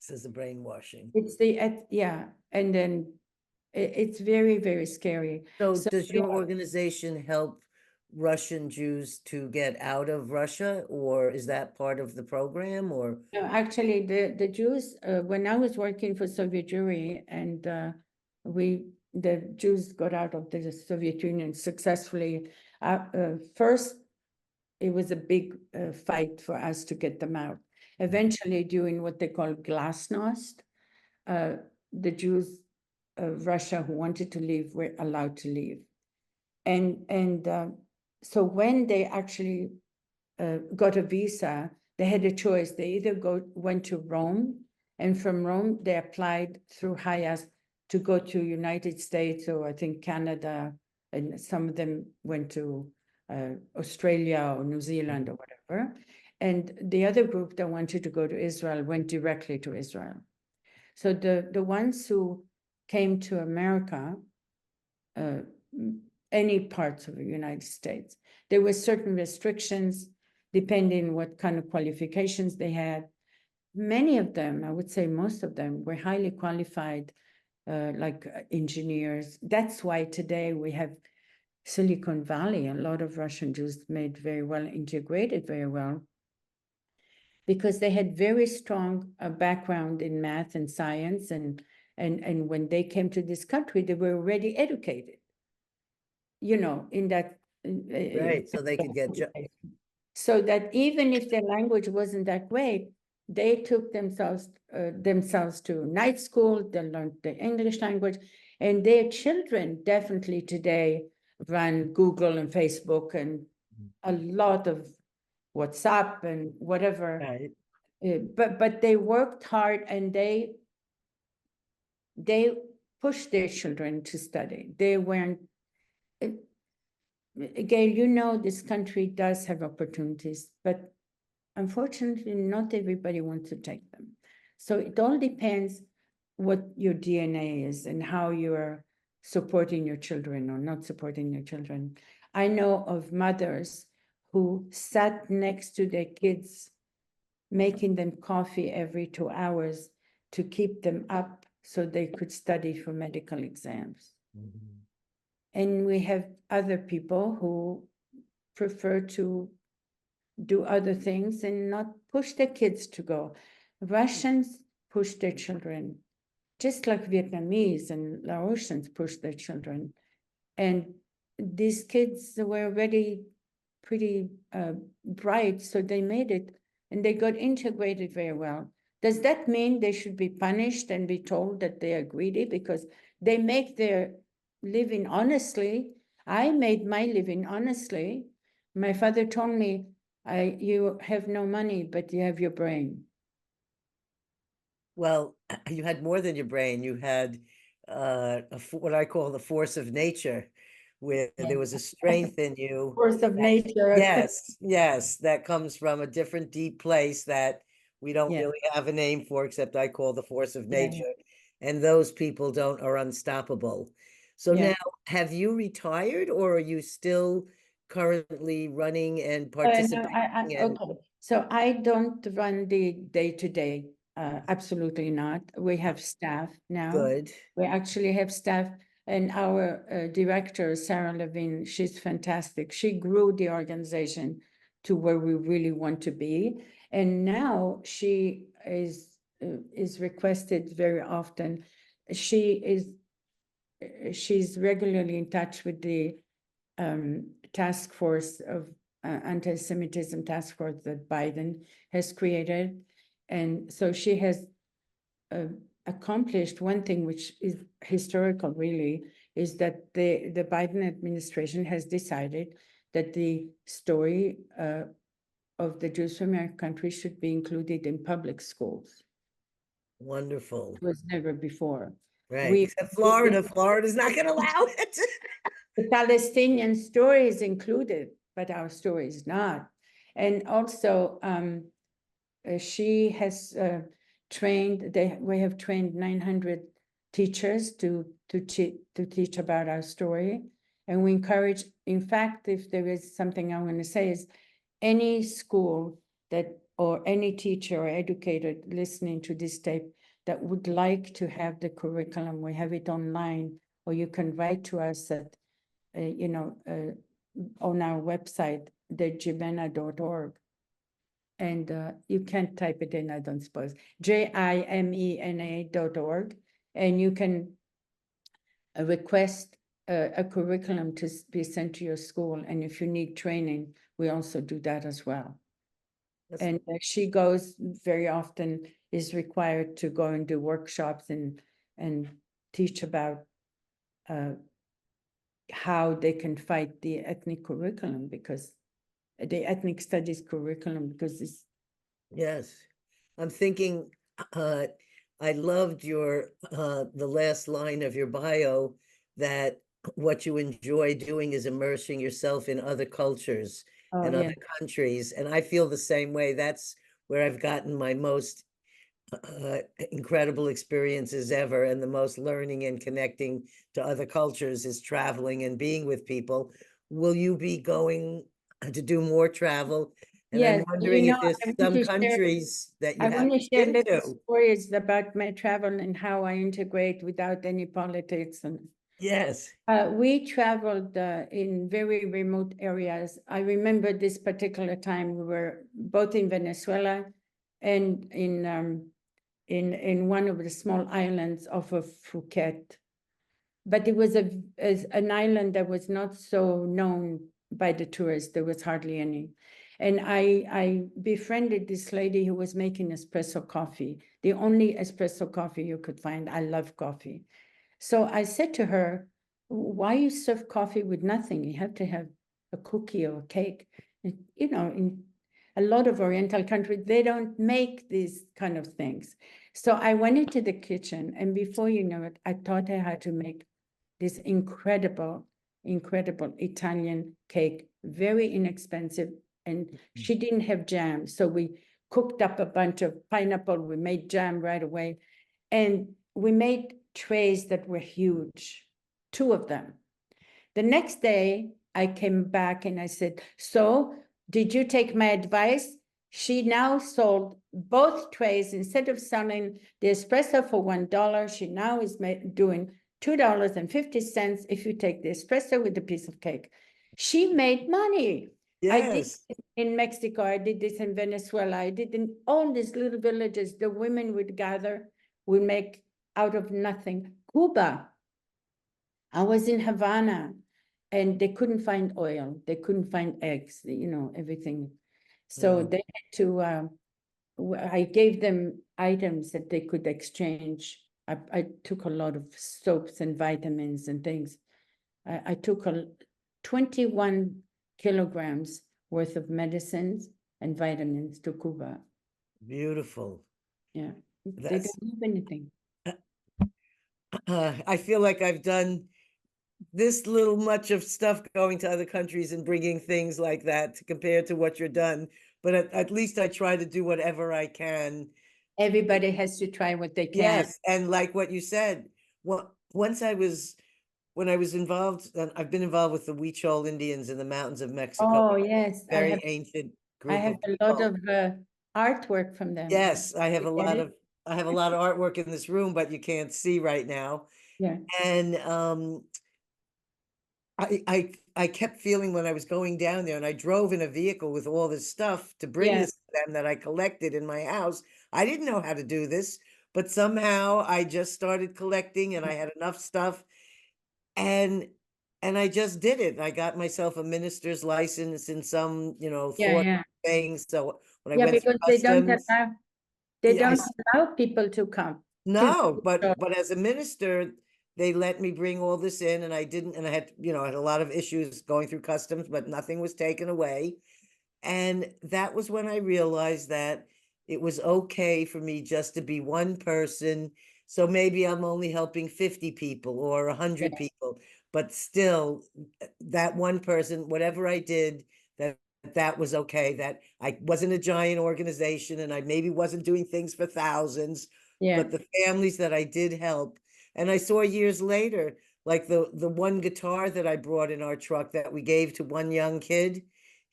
this is the brainwashing. It's yeah, and then it's very, very scary. So So does your organization help Russian Jews to get out of Russia, or is that part of the program, or? no, actually, the Jews, when I was working for Soviet Jewry, and the Jews got out of the Soviet Union successfully. First, it was a big fight for us to get them out. Eventually, doing what they call glasnost, the Jews of Russia who wanted to leave were allowed to leave. And so when they actually got a visa, they had a choice. They either went to Rome, and from Rome they applied through HIAS to go to United States, or I think Canada, and some of them went to Australia or New Zealand or whatever. And the other group that wanted to go to Israel went directly to Israel. So the ones who came to America, any parts of the United States, there were certain restrictions depending what kind of qualifications they had. Many of them, I would say most of them, were highly qualified, like engineers. That's why today we have Silicon Valley. A lot of Russian Jews made very well, integrated very well, because they had very strong background in math and science, and when they came to this country, they were already educated, in that. Right, so they could get So that even if their language wasn't that great, they took themselves to night school, they learned the English language, and their children definitely today run Google and Facebook and a lot of WhatsApp and whatever. right. But they worked hard, and they pushed their children to study. They weren't. Gail, this country does have opportunities, but unfortunately, not everybody wants to take them. So it all depends what your DNA is and how you're supporting your children or not supporting your children. I know of mothers who sat next to their kids, making them coffee every 2 hours to keep them up so they could study for medical exams. Mhm. And we have other people who prefer to do other things and not push their kids to go. Russians push their children, just like Vietnamese and Laotians push their children. And these kids were already pretty bright, so they made it, and they got integrated very well. Does that mean they should be punished and be told that they are greedy because they make their living honestly? I made my living honestly. My father told me, you have no money, but you have your brain. Well, you had more than your brain. You had what I call the force of nature, where Yeah. there was a strength in you. Force of that- nature. Yes, yes, that comes from a different deep place that we don't Yeah, really have a name for, except I call the force of yeah, nature. And those people don't are unstoppable. So yeah. now, have you retired or are you still currently running and No, participating? And okay. So I don't run the day-to-day, absolutely not. We have staff now. good, We actually have staff, and our director, Sarah Levine, she's fantastic. She grew the organization to where we really want to be. And now she is requested very often. She is she's regularly in touch with the task force of anti-Semitism task force that Biden has created. And so she has accomplished one thing, which is historical really, is that the Biden administration has decided that the story of the Jews from our country should be included in public schools. wonderful. It was never before. Right, We except Florida. Florida's not going to allow it. The Palestinian story is included, but our story is not. And also, she has trained, we have trained 900 teachers to teach about our story. And we encourage, in fact, if there is something I want to say is any school that, or any teacher or educator listening to this tape that would like to have the curriculum, we have it online, or you can write to us at on our website, thejimena.org. And you can't type it in, I don't suppose, JIMENA.org. And you can request a curriculum to be sent to your school. And if you need training, we also do that as well. And she goes very often, is required to go and do workshops and teach about how they can fight the ethnic curriculum, because the ethnic studies curriculum, because it's Yes, I'm thinking, I loved your, the last line of your bio, that what you enjoy doing is immersing yourself in other cultures and yeah, other countries. And I feel the same way. That's where I've gotten my most incredible experiences ever, and the most learning and connecting to other cultures is traveling and being with people. Will you be going to do more travel? And I'm yes. wondering if there's I want some to share. countries that you I want to haven't share been little to. stories about my travel and how I integrate without any politics. And Yes, we traveled in very remote areas. I remember this particular time we were both in Venezuela and in one of the small islands off of Phuket. But it was an island that was not so known by the tourists. There was hardly any. And I befriended this lady who was making espresso coffee, the only espresso coffee you could find. I love coffee. So I said to her, why you serve coffee with nothing? You have to have a cookie or a cake. And, in a lot of Oriental countries, they don't make these kind of things. So I went into the kitchen, and before you know it, I taught her how to make this incredible Italian cake, very inexpensive. And she didn't have jam. So we cooked up a bunch of pineapple. We made jam right away. And we made trays that were huge, 2 of them. The next day, I came back and I said, so did you take my advice? She now sold both trays. Instead of selling the espresso for $1, she now is doing $2.50 if you take the espresso with a piece of cake. She made money. I did yes, this in Mexico. I did this in Venezuela. I did in all these little villages. The women would gather, would make out of nothing. Cuba. I was in Havana, and they couldn't find oil. They couldn't find eggs, everything. So wow, they had to, I gave them items that they could exchange. I took a lot of soaps and vitamins and things. I took 21 kilograms worth of medicines and vitamins to Cuba. beautiful. Yeah, they That's don't have anything. I feel like I've done this little much of stuff going to other countries and bringing things like that compared to what you're done. But at least I try to do whatever I can. Everybody has to try what they can. Yes, and like what you said, well, when I was involved, and I've been involved with the Huichol Indians in the mountains of Mexico, Oh, yes, very ancient I group have of a lot people. of artwork from them. Yes, You get it? I have a lot of artwork in this room, but you can't see right now. Yeah, And I kept feeling when I was going down there, and I drove in a vehicle with all this stuff to bring yeah, this to them that I collected in my house. I didn't know how to do this, but somehow I just started collecting, and I had enough stuff, and I just did it. I got myself a minister's license in some, yeah, foreign yeah. things. So when I Yeah, went through because customs, they yeah, don't allow people to come to no, show. but as a minister, they let me bring all this in, and I didn't, and I had, I had a lot of issues going through customs, but nothing was taken away. And that was when I realized that it was okay for me just to be one person. So maybe I'm only helping 50 people or Yeah, 100 people, but still, that one person, whatever I did, that was okay. That I wasn't a giant organization, and I maybe wasn't doing things for thousands, yeah, but the families that I did help. And I saw years later, like the one guitar that I brought in our truck that we gave to one young kid,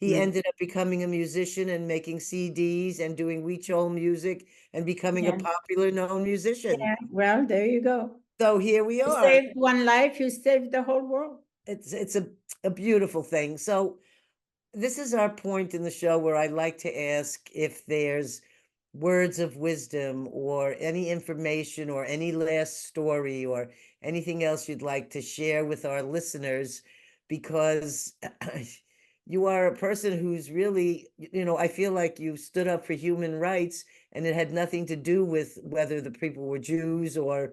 he yeah, ended up becoming a musician and making CDs and doing Huichol music and becoming a yeah, popular known musician. yeah. Well, there you go. So here we You are. saved one life, you saved the whole world. It's a beautiful thing. So this is our point in the show where I like to ask if there's words of wisdom or any information or any last story or anything else you'd like to share with our listeners, because you are a person who's really, I feel like you stood up for human rights, and it had nothing to do with whether the people were Jews or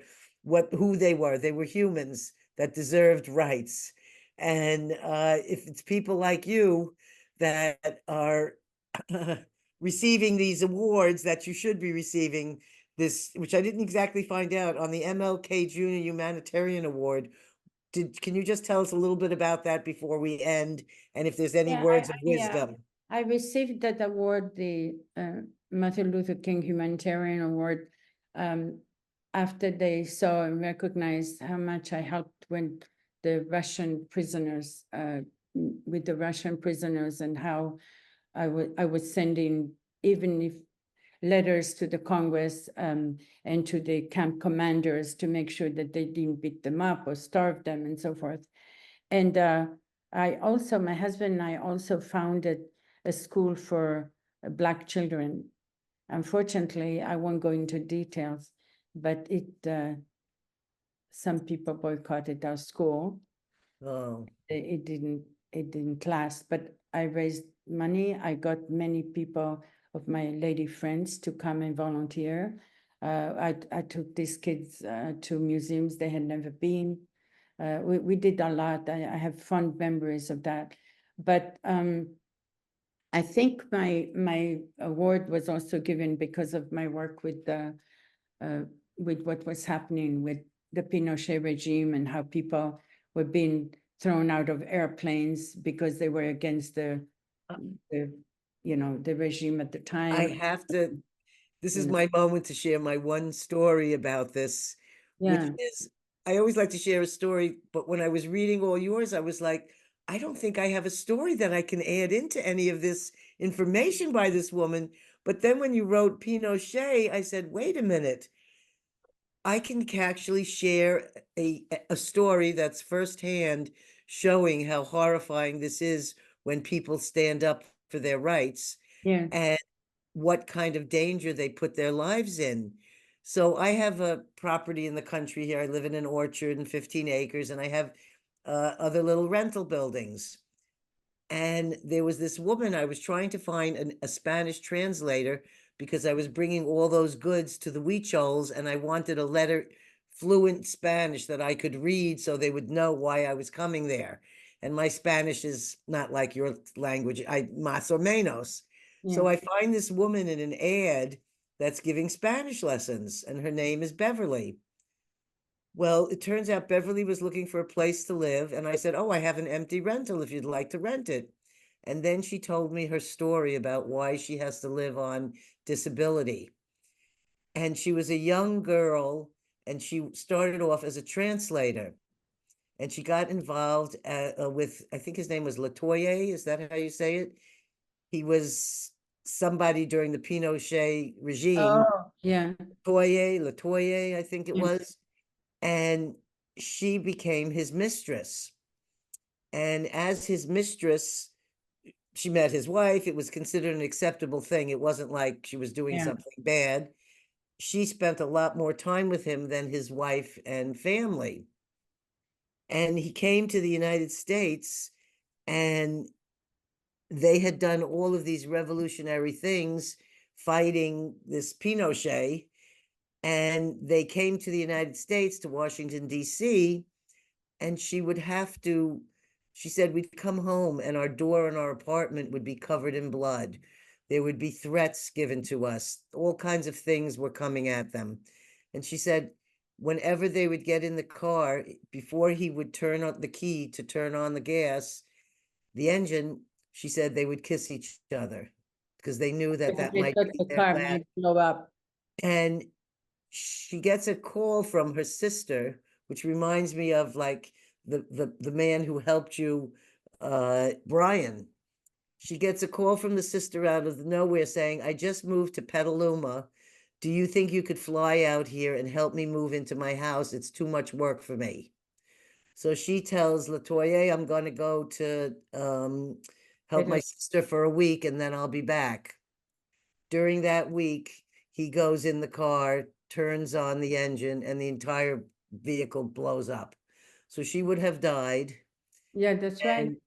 who they were. They were humans that deserved rights. And if it's people like you that are receiving these awards that you should be receiving, this, which I didn't exactly find out, on the MLK Junior Humanitarian Award. Can you just tell us a little bit about that before we end, and if there's any Yeah, words of yeah. wisdom? I received that award, the Martin Luther King Humanitarian Award, after they saw and recognized how much I helped with the Russian prisoners, and how I was sending, even if letters to the Congress and to the camp commanders to make sure that they didn't beat them up or starve them and so forth. And my husband and I also founded a school for Black children. Unfortunately, I won't go into details, but some people boycotted our school. Oh, It didn't last, but I raised money. I got many people of my lady friends to come and volunteer. I took these kids to museums they had never been. We did a lot. I have fond memories of that. But I think my award was also given because of my work with what was happening with the Pinochet regime and how people were being thrown out of airplanes because they were against the the regime at the I time. have to, this is You know. my moment to share my one story about this, which Yeah, is, I always like to share a story, but when I was reading all yours, I was like, I don't think I have a story that I can add into any of this information by this woman. But then when you wrote Pinochet, I said, wait a minute, I can actually share a story that's firsthand, showing how horrifying this is when people stand up for their rights, yeah, and what kind of danger they put their lives in. So I have a property in the country here. I live in an orchard and 15 acres, and I have other little rental buildings. And there was this woman, I was trying to find a Spanish translator because I was bringing all those goods to the Huichols, and I wanted a letter, fluent Spanish that I could read so they would know why I was coming there. And my Spanish is not like your language, más o menos. yeah, So I find this woman in an ad that's giving Spanish lessons, and her name is Beverly. Well, it turns out Beverly was looking for a place to live, and I said, "Oh, I have an empty rental if you'd like to rent it." And then she told me her story about why she has to live on disability. And she was a young girl, and she started off as a translator. And she got involved with, I think his name was Latoye. Is that how you say it? He was somebody during the Pinochet regime. Oh, yeah, Latoye, I think it yeah, was. And she became his mistress. And as his mistress, she met his wife. It was considered an acceptable thing. It wasn't like she was doing yeah. something bad. She spent a lot more time with him than his wife and family. And he came to the United States, and they had done all of these revolutionary things fighting this Pinochet. And they came to the United States, to Washington, D.C., and she would have to, she said, we'd come home and our door in our apartment would be covered in blood. There would be threats given to us. All kinds of things were coming at them. And she said, whenever they would get in the car, before he would turn on the key to turn on the gas, the engine, she said they would kiss each other because they knew that that They might thought be the their car last. might blow up. And she gets a call from her sister, which reminds me of like the man who helped you, Brian. She gets a call from the sister out of nowhere saying, I just moved to Petaluma. Do you think you could fly out here and help me move into my house? It's too much work for me. So she tells Latoya, I'm going to go to help my sister for a week and then I'll be back. During that week, he goes in the car, turns on the engine, and the entire vehicle blows up. So she would have died. Yeah, that's right. And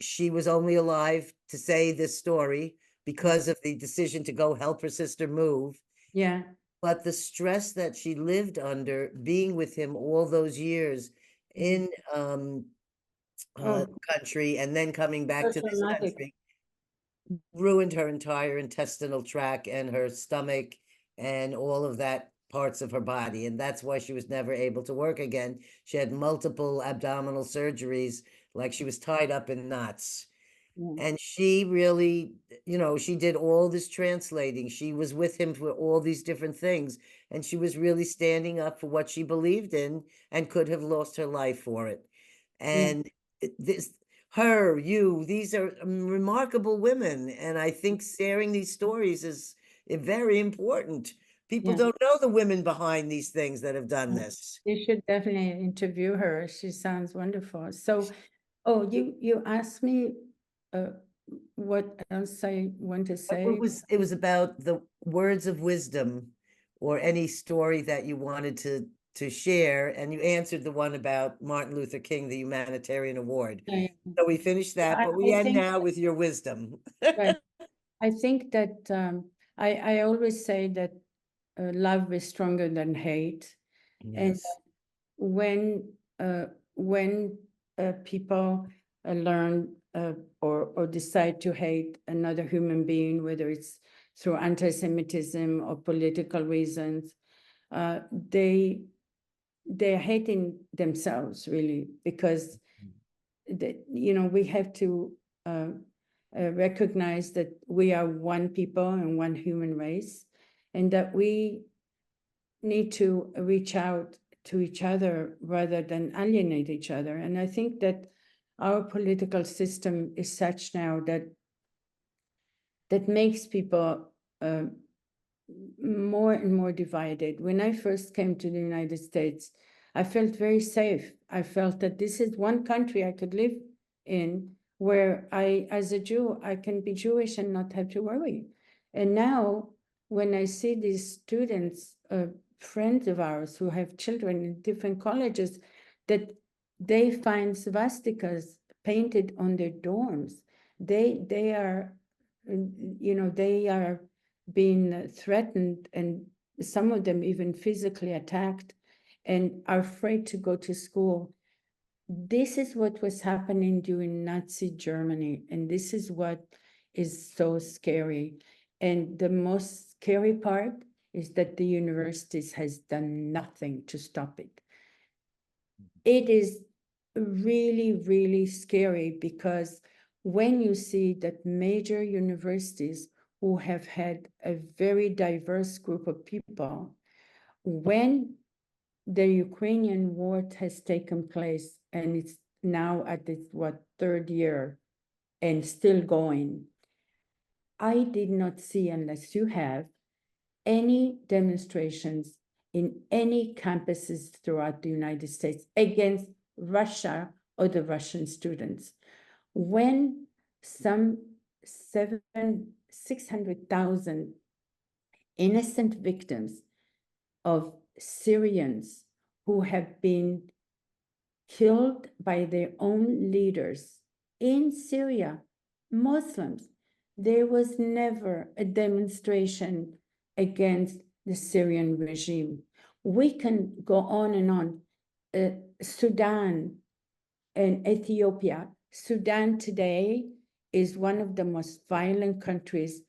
she was only alive to say this story because of the decision to go help her sister move. Yeah. But the stress that she lived under, being with him all those years in Oh, country and then coming back so to this traumatic. country, ruined her entire intestinal tract and her stomach and all of that parts of her body. And that's why she was never able to work again. She had multiple abdominal surgeries, like she was tied up in knots. Yeah. And she really, she did all this translating. She was with him for all these different things. And she was really standing up for what she believed in and could have lost her life for it. Yeah. And this, her, you, these are remarkable women. And I think sharing these stories is very important. People Yeah. don't know the women behind these things that have done this. You should definitely interview her. She sounds wonderful. So, oh, you asked me what else I want to say. It was about the words of wisdom or any story that you wanted to share, and you answered the one about Martin Luther King, the Humanitarian Award. I, So we finished that, but we I end think now with your wisdom. right. I think that I always say that love is stronger than hate, and Yes. when uh, when people learn or decide to hate another human being, whether it's through anti-Semitism or political reasons, uh, they they're hating themselves really, because we have to recognize that we are one people and one human race, and that we need to reach out to each other rather than alienate each other. And I think that our political system is such now that makes people more and more divided. When I first came to the United States, I felt very safe. I felt that this is one country I could live in where as a Jew, I can be Jewish and not have to worry. And now, when I see these students, friends of ours who have children in different colleges, that they find swastikas painted on their dorms, they are, they are being threatened, and some of them even physically attacked, and are afraid to go to school. This is what was happening during Nazi Germany, and this is what is so scary. And the most scary part is that the universities has done nothing to stop it. it is really, really scary, because when you see that major universities who have had a very diverse group of people, when the Ukrainian war has taken place, and it's now at its, third year and still going, I did not see, unless you have, any demonstrations in any campuses throughout the United States against Russia or the Russian students. When some 600,000 innocent victims of Syrians who have been killed by their own leaders in Syria, Muslims, there was never a demonstration against the Syrian regime. We can go on and on. Sudan and Ethiopia. Sudan today is one of the most violent countries.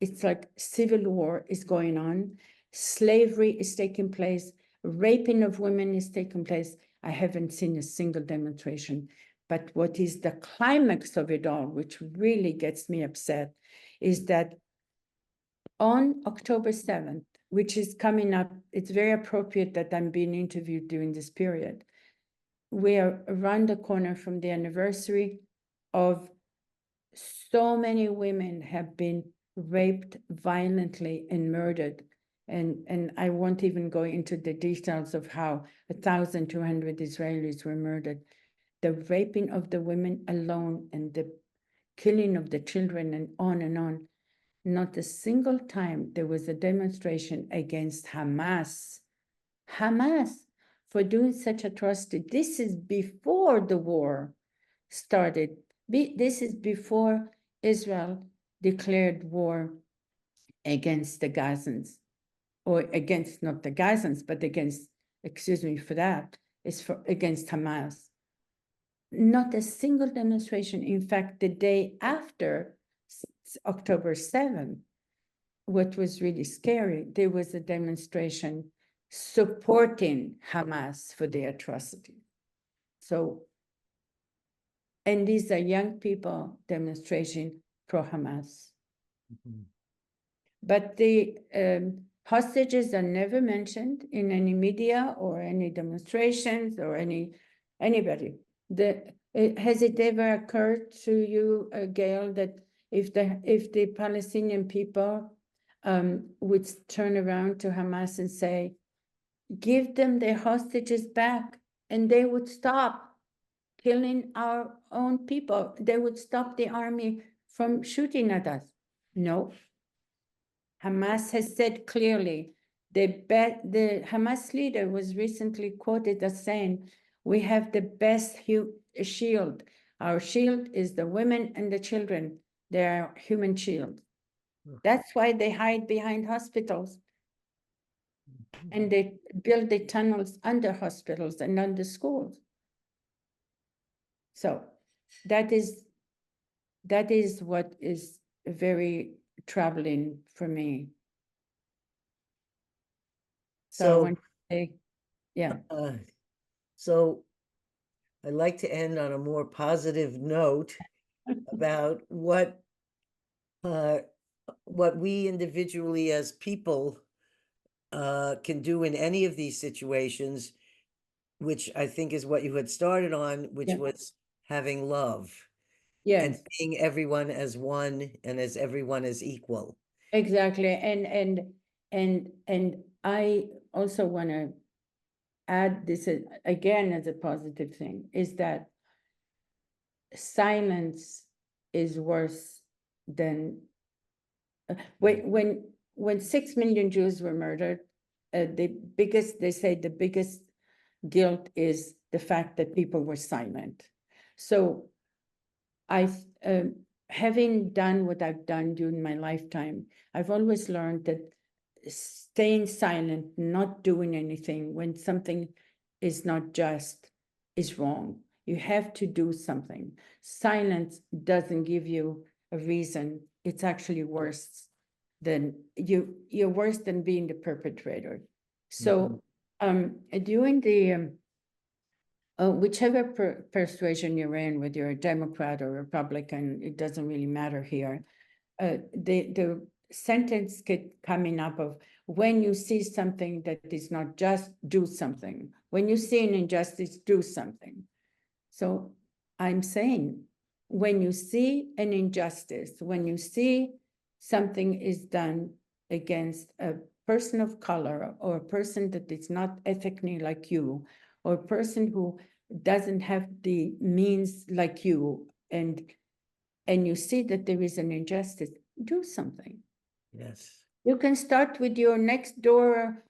It's like civil war is going on. Slavery is taking place. Raping of women is taking place. I haven't seen a single demonstration. But what is the climax of it all, which really gets me upset, is that on October 7th, which is coming up, it's very appropriate that I'm being interviewed during this period. We are around the corner from the anniversary of so many women have been raped violently and murdered. And I won't even go into the details of how 1,200 Israelis were murdered. The raping of the women alone and the killing of the children and on. Not a single time there was a demonstration against Hamas. Hamas, for doing such atrocity. This is before the war started. This is before Israel declared war against the Gazans, or against, not the Gazans, but against, excuse me for that, against Hamas. Not a single demonstration. In fact, the day after October 7th, what was really scary, there was a demonstration supporting Hamas for the atrocity. So, and these are young people demonstrating pro-Hamas. Mhm. But the hostages are never mentioned in any media or any demonstrations or anybody. Has it ever occurred to you, Gail, that if the Palestinian people would turn around to Hamas and say, give them their hostages back, and they would stop killing our own people, they would stop the army from shooting at us? No. Hamas has said clearly, the Hamas leader was recently quoted as saying, we have the best shield. Our shield is the women and the children. They are human shield. That's why they hide behind hospitals. And they build the tunnels under hospitals and under schools. So that is what is very troubling for me. So I want to say, yeah. So I'd like to end on a more positive note about what we individually as people can do in any of these situations, which I think is what you had started on, which was having love. Yes. And seeing everyone as one and as everyone as equal. Exactly. And I also want to add this again as a positive thing, is that silence is worse than when 6 million Jews were murdered, they say the biggest guilt is the fact that people were silent. So having done what I've done during my lifetime, I've always learned that staying silent, not doing anything when something is not just, is wrong. You have to do something. Silence doesn't give you a reason. It's actually worse than you're worse than being the perpetrator. So during whichever persuasion you're in, whether you're a Democrat or Republican, it doesn't really matter here. The sentence coming up of, when you see something that is not just, do something. When you see an injustice, do something. So I'm saying, when you see an injustice, when you see something is done against a person of color, or a person that is not ethnically like you, or a person who doesn't have the means like you, and you see that there is an injustice, do something. Yes. You can start with your next door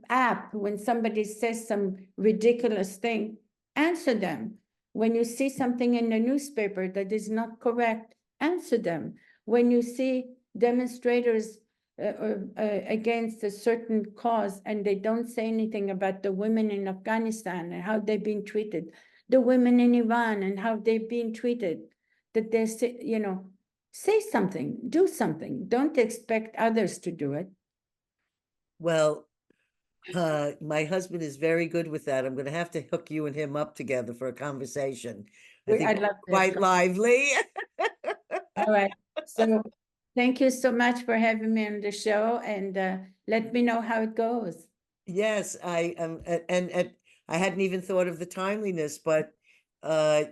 app. When somebody says some ridiculous thing, answer them. When you see something in the newspaper that is not correct, answer them. When you see demonstrators against a certain cause and they don't say anything about the women in Afghanistan and how they've been treated, the women in Iran and how they've been treated, that they're, you know, say something, do something. Don't expect others to do it. Well, my husband is very good with that. I'm going to have to hook you and him up together for a conversation. I think I'd love to. quite lively. All right. So thank you so much for having me on the show, and let me know how it goes. Yes, I and I hadn't even thought of the timeliness, but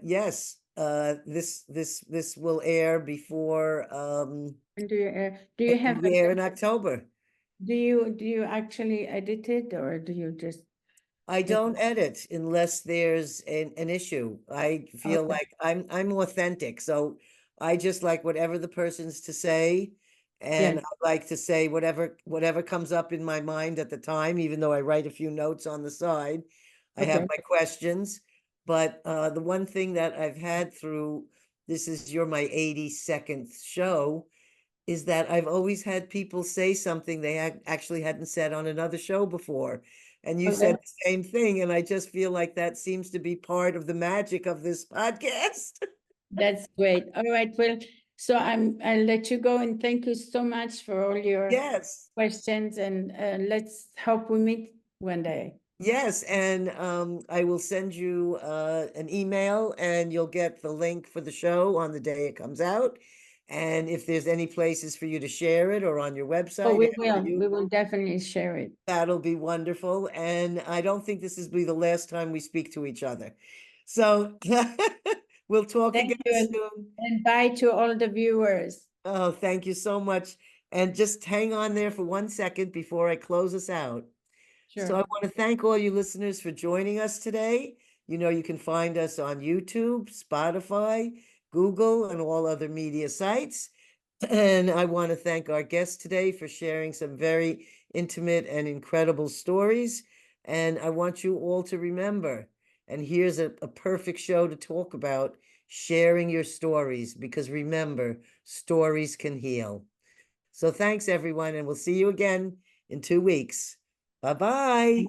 yes, this will air before And do you have the air in October. do you actually edit it, or do you just I don't edit unless there's an issue. I feel okay. like I'm authentic, so I just like whatever the person's to say, and Yes. I like to say whatever comes up in my mind at the time, even though I write a few notes on the side. I have Okay. my questions, but the one thing that I've had through this is you're my 82nd show is that I've always had people say something they actually hadn't said on another show before. And you said Okay. the same thing. And I just feel like that seems to be part of the magic of this podcast. That's great. All right. Well, so I'll let you go, and thank you so much for all your Yes. questions, and let's hope we meet one day. Yes. And I will send you an email and you'll get the link for the show on the day it comes out. And if there's any places for you to share it or on your Oh, website, we will definitely share it. that'll be wonderful. And I don't think this will be the last time we speak to each other. So we'll talk Thank again you, soon. and bye to all the viewers. Oh, thank you so much. And just hang on there for 1 second before I close us out. So I Sure. want to thank all you listeners for joining us today. You know, you can find us on YouTube, Spotify, Google, and all other media sites. And I want to thank our guest today for sharing some very intimate and incredible stories. And I want you all to remember, and here's a perfect show to talk about sharing your stories, because remember, stories can heal. So thanks, everyone, and we'll see you again in 2 weeks. Bye-bye.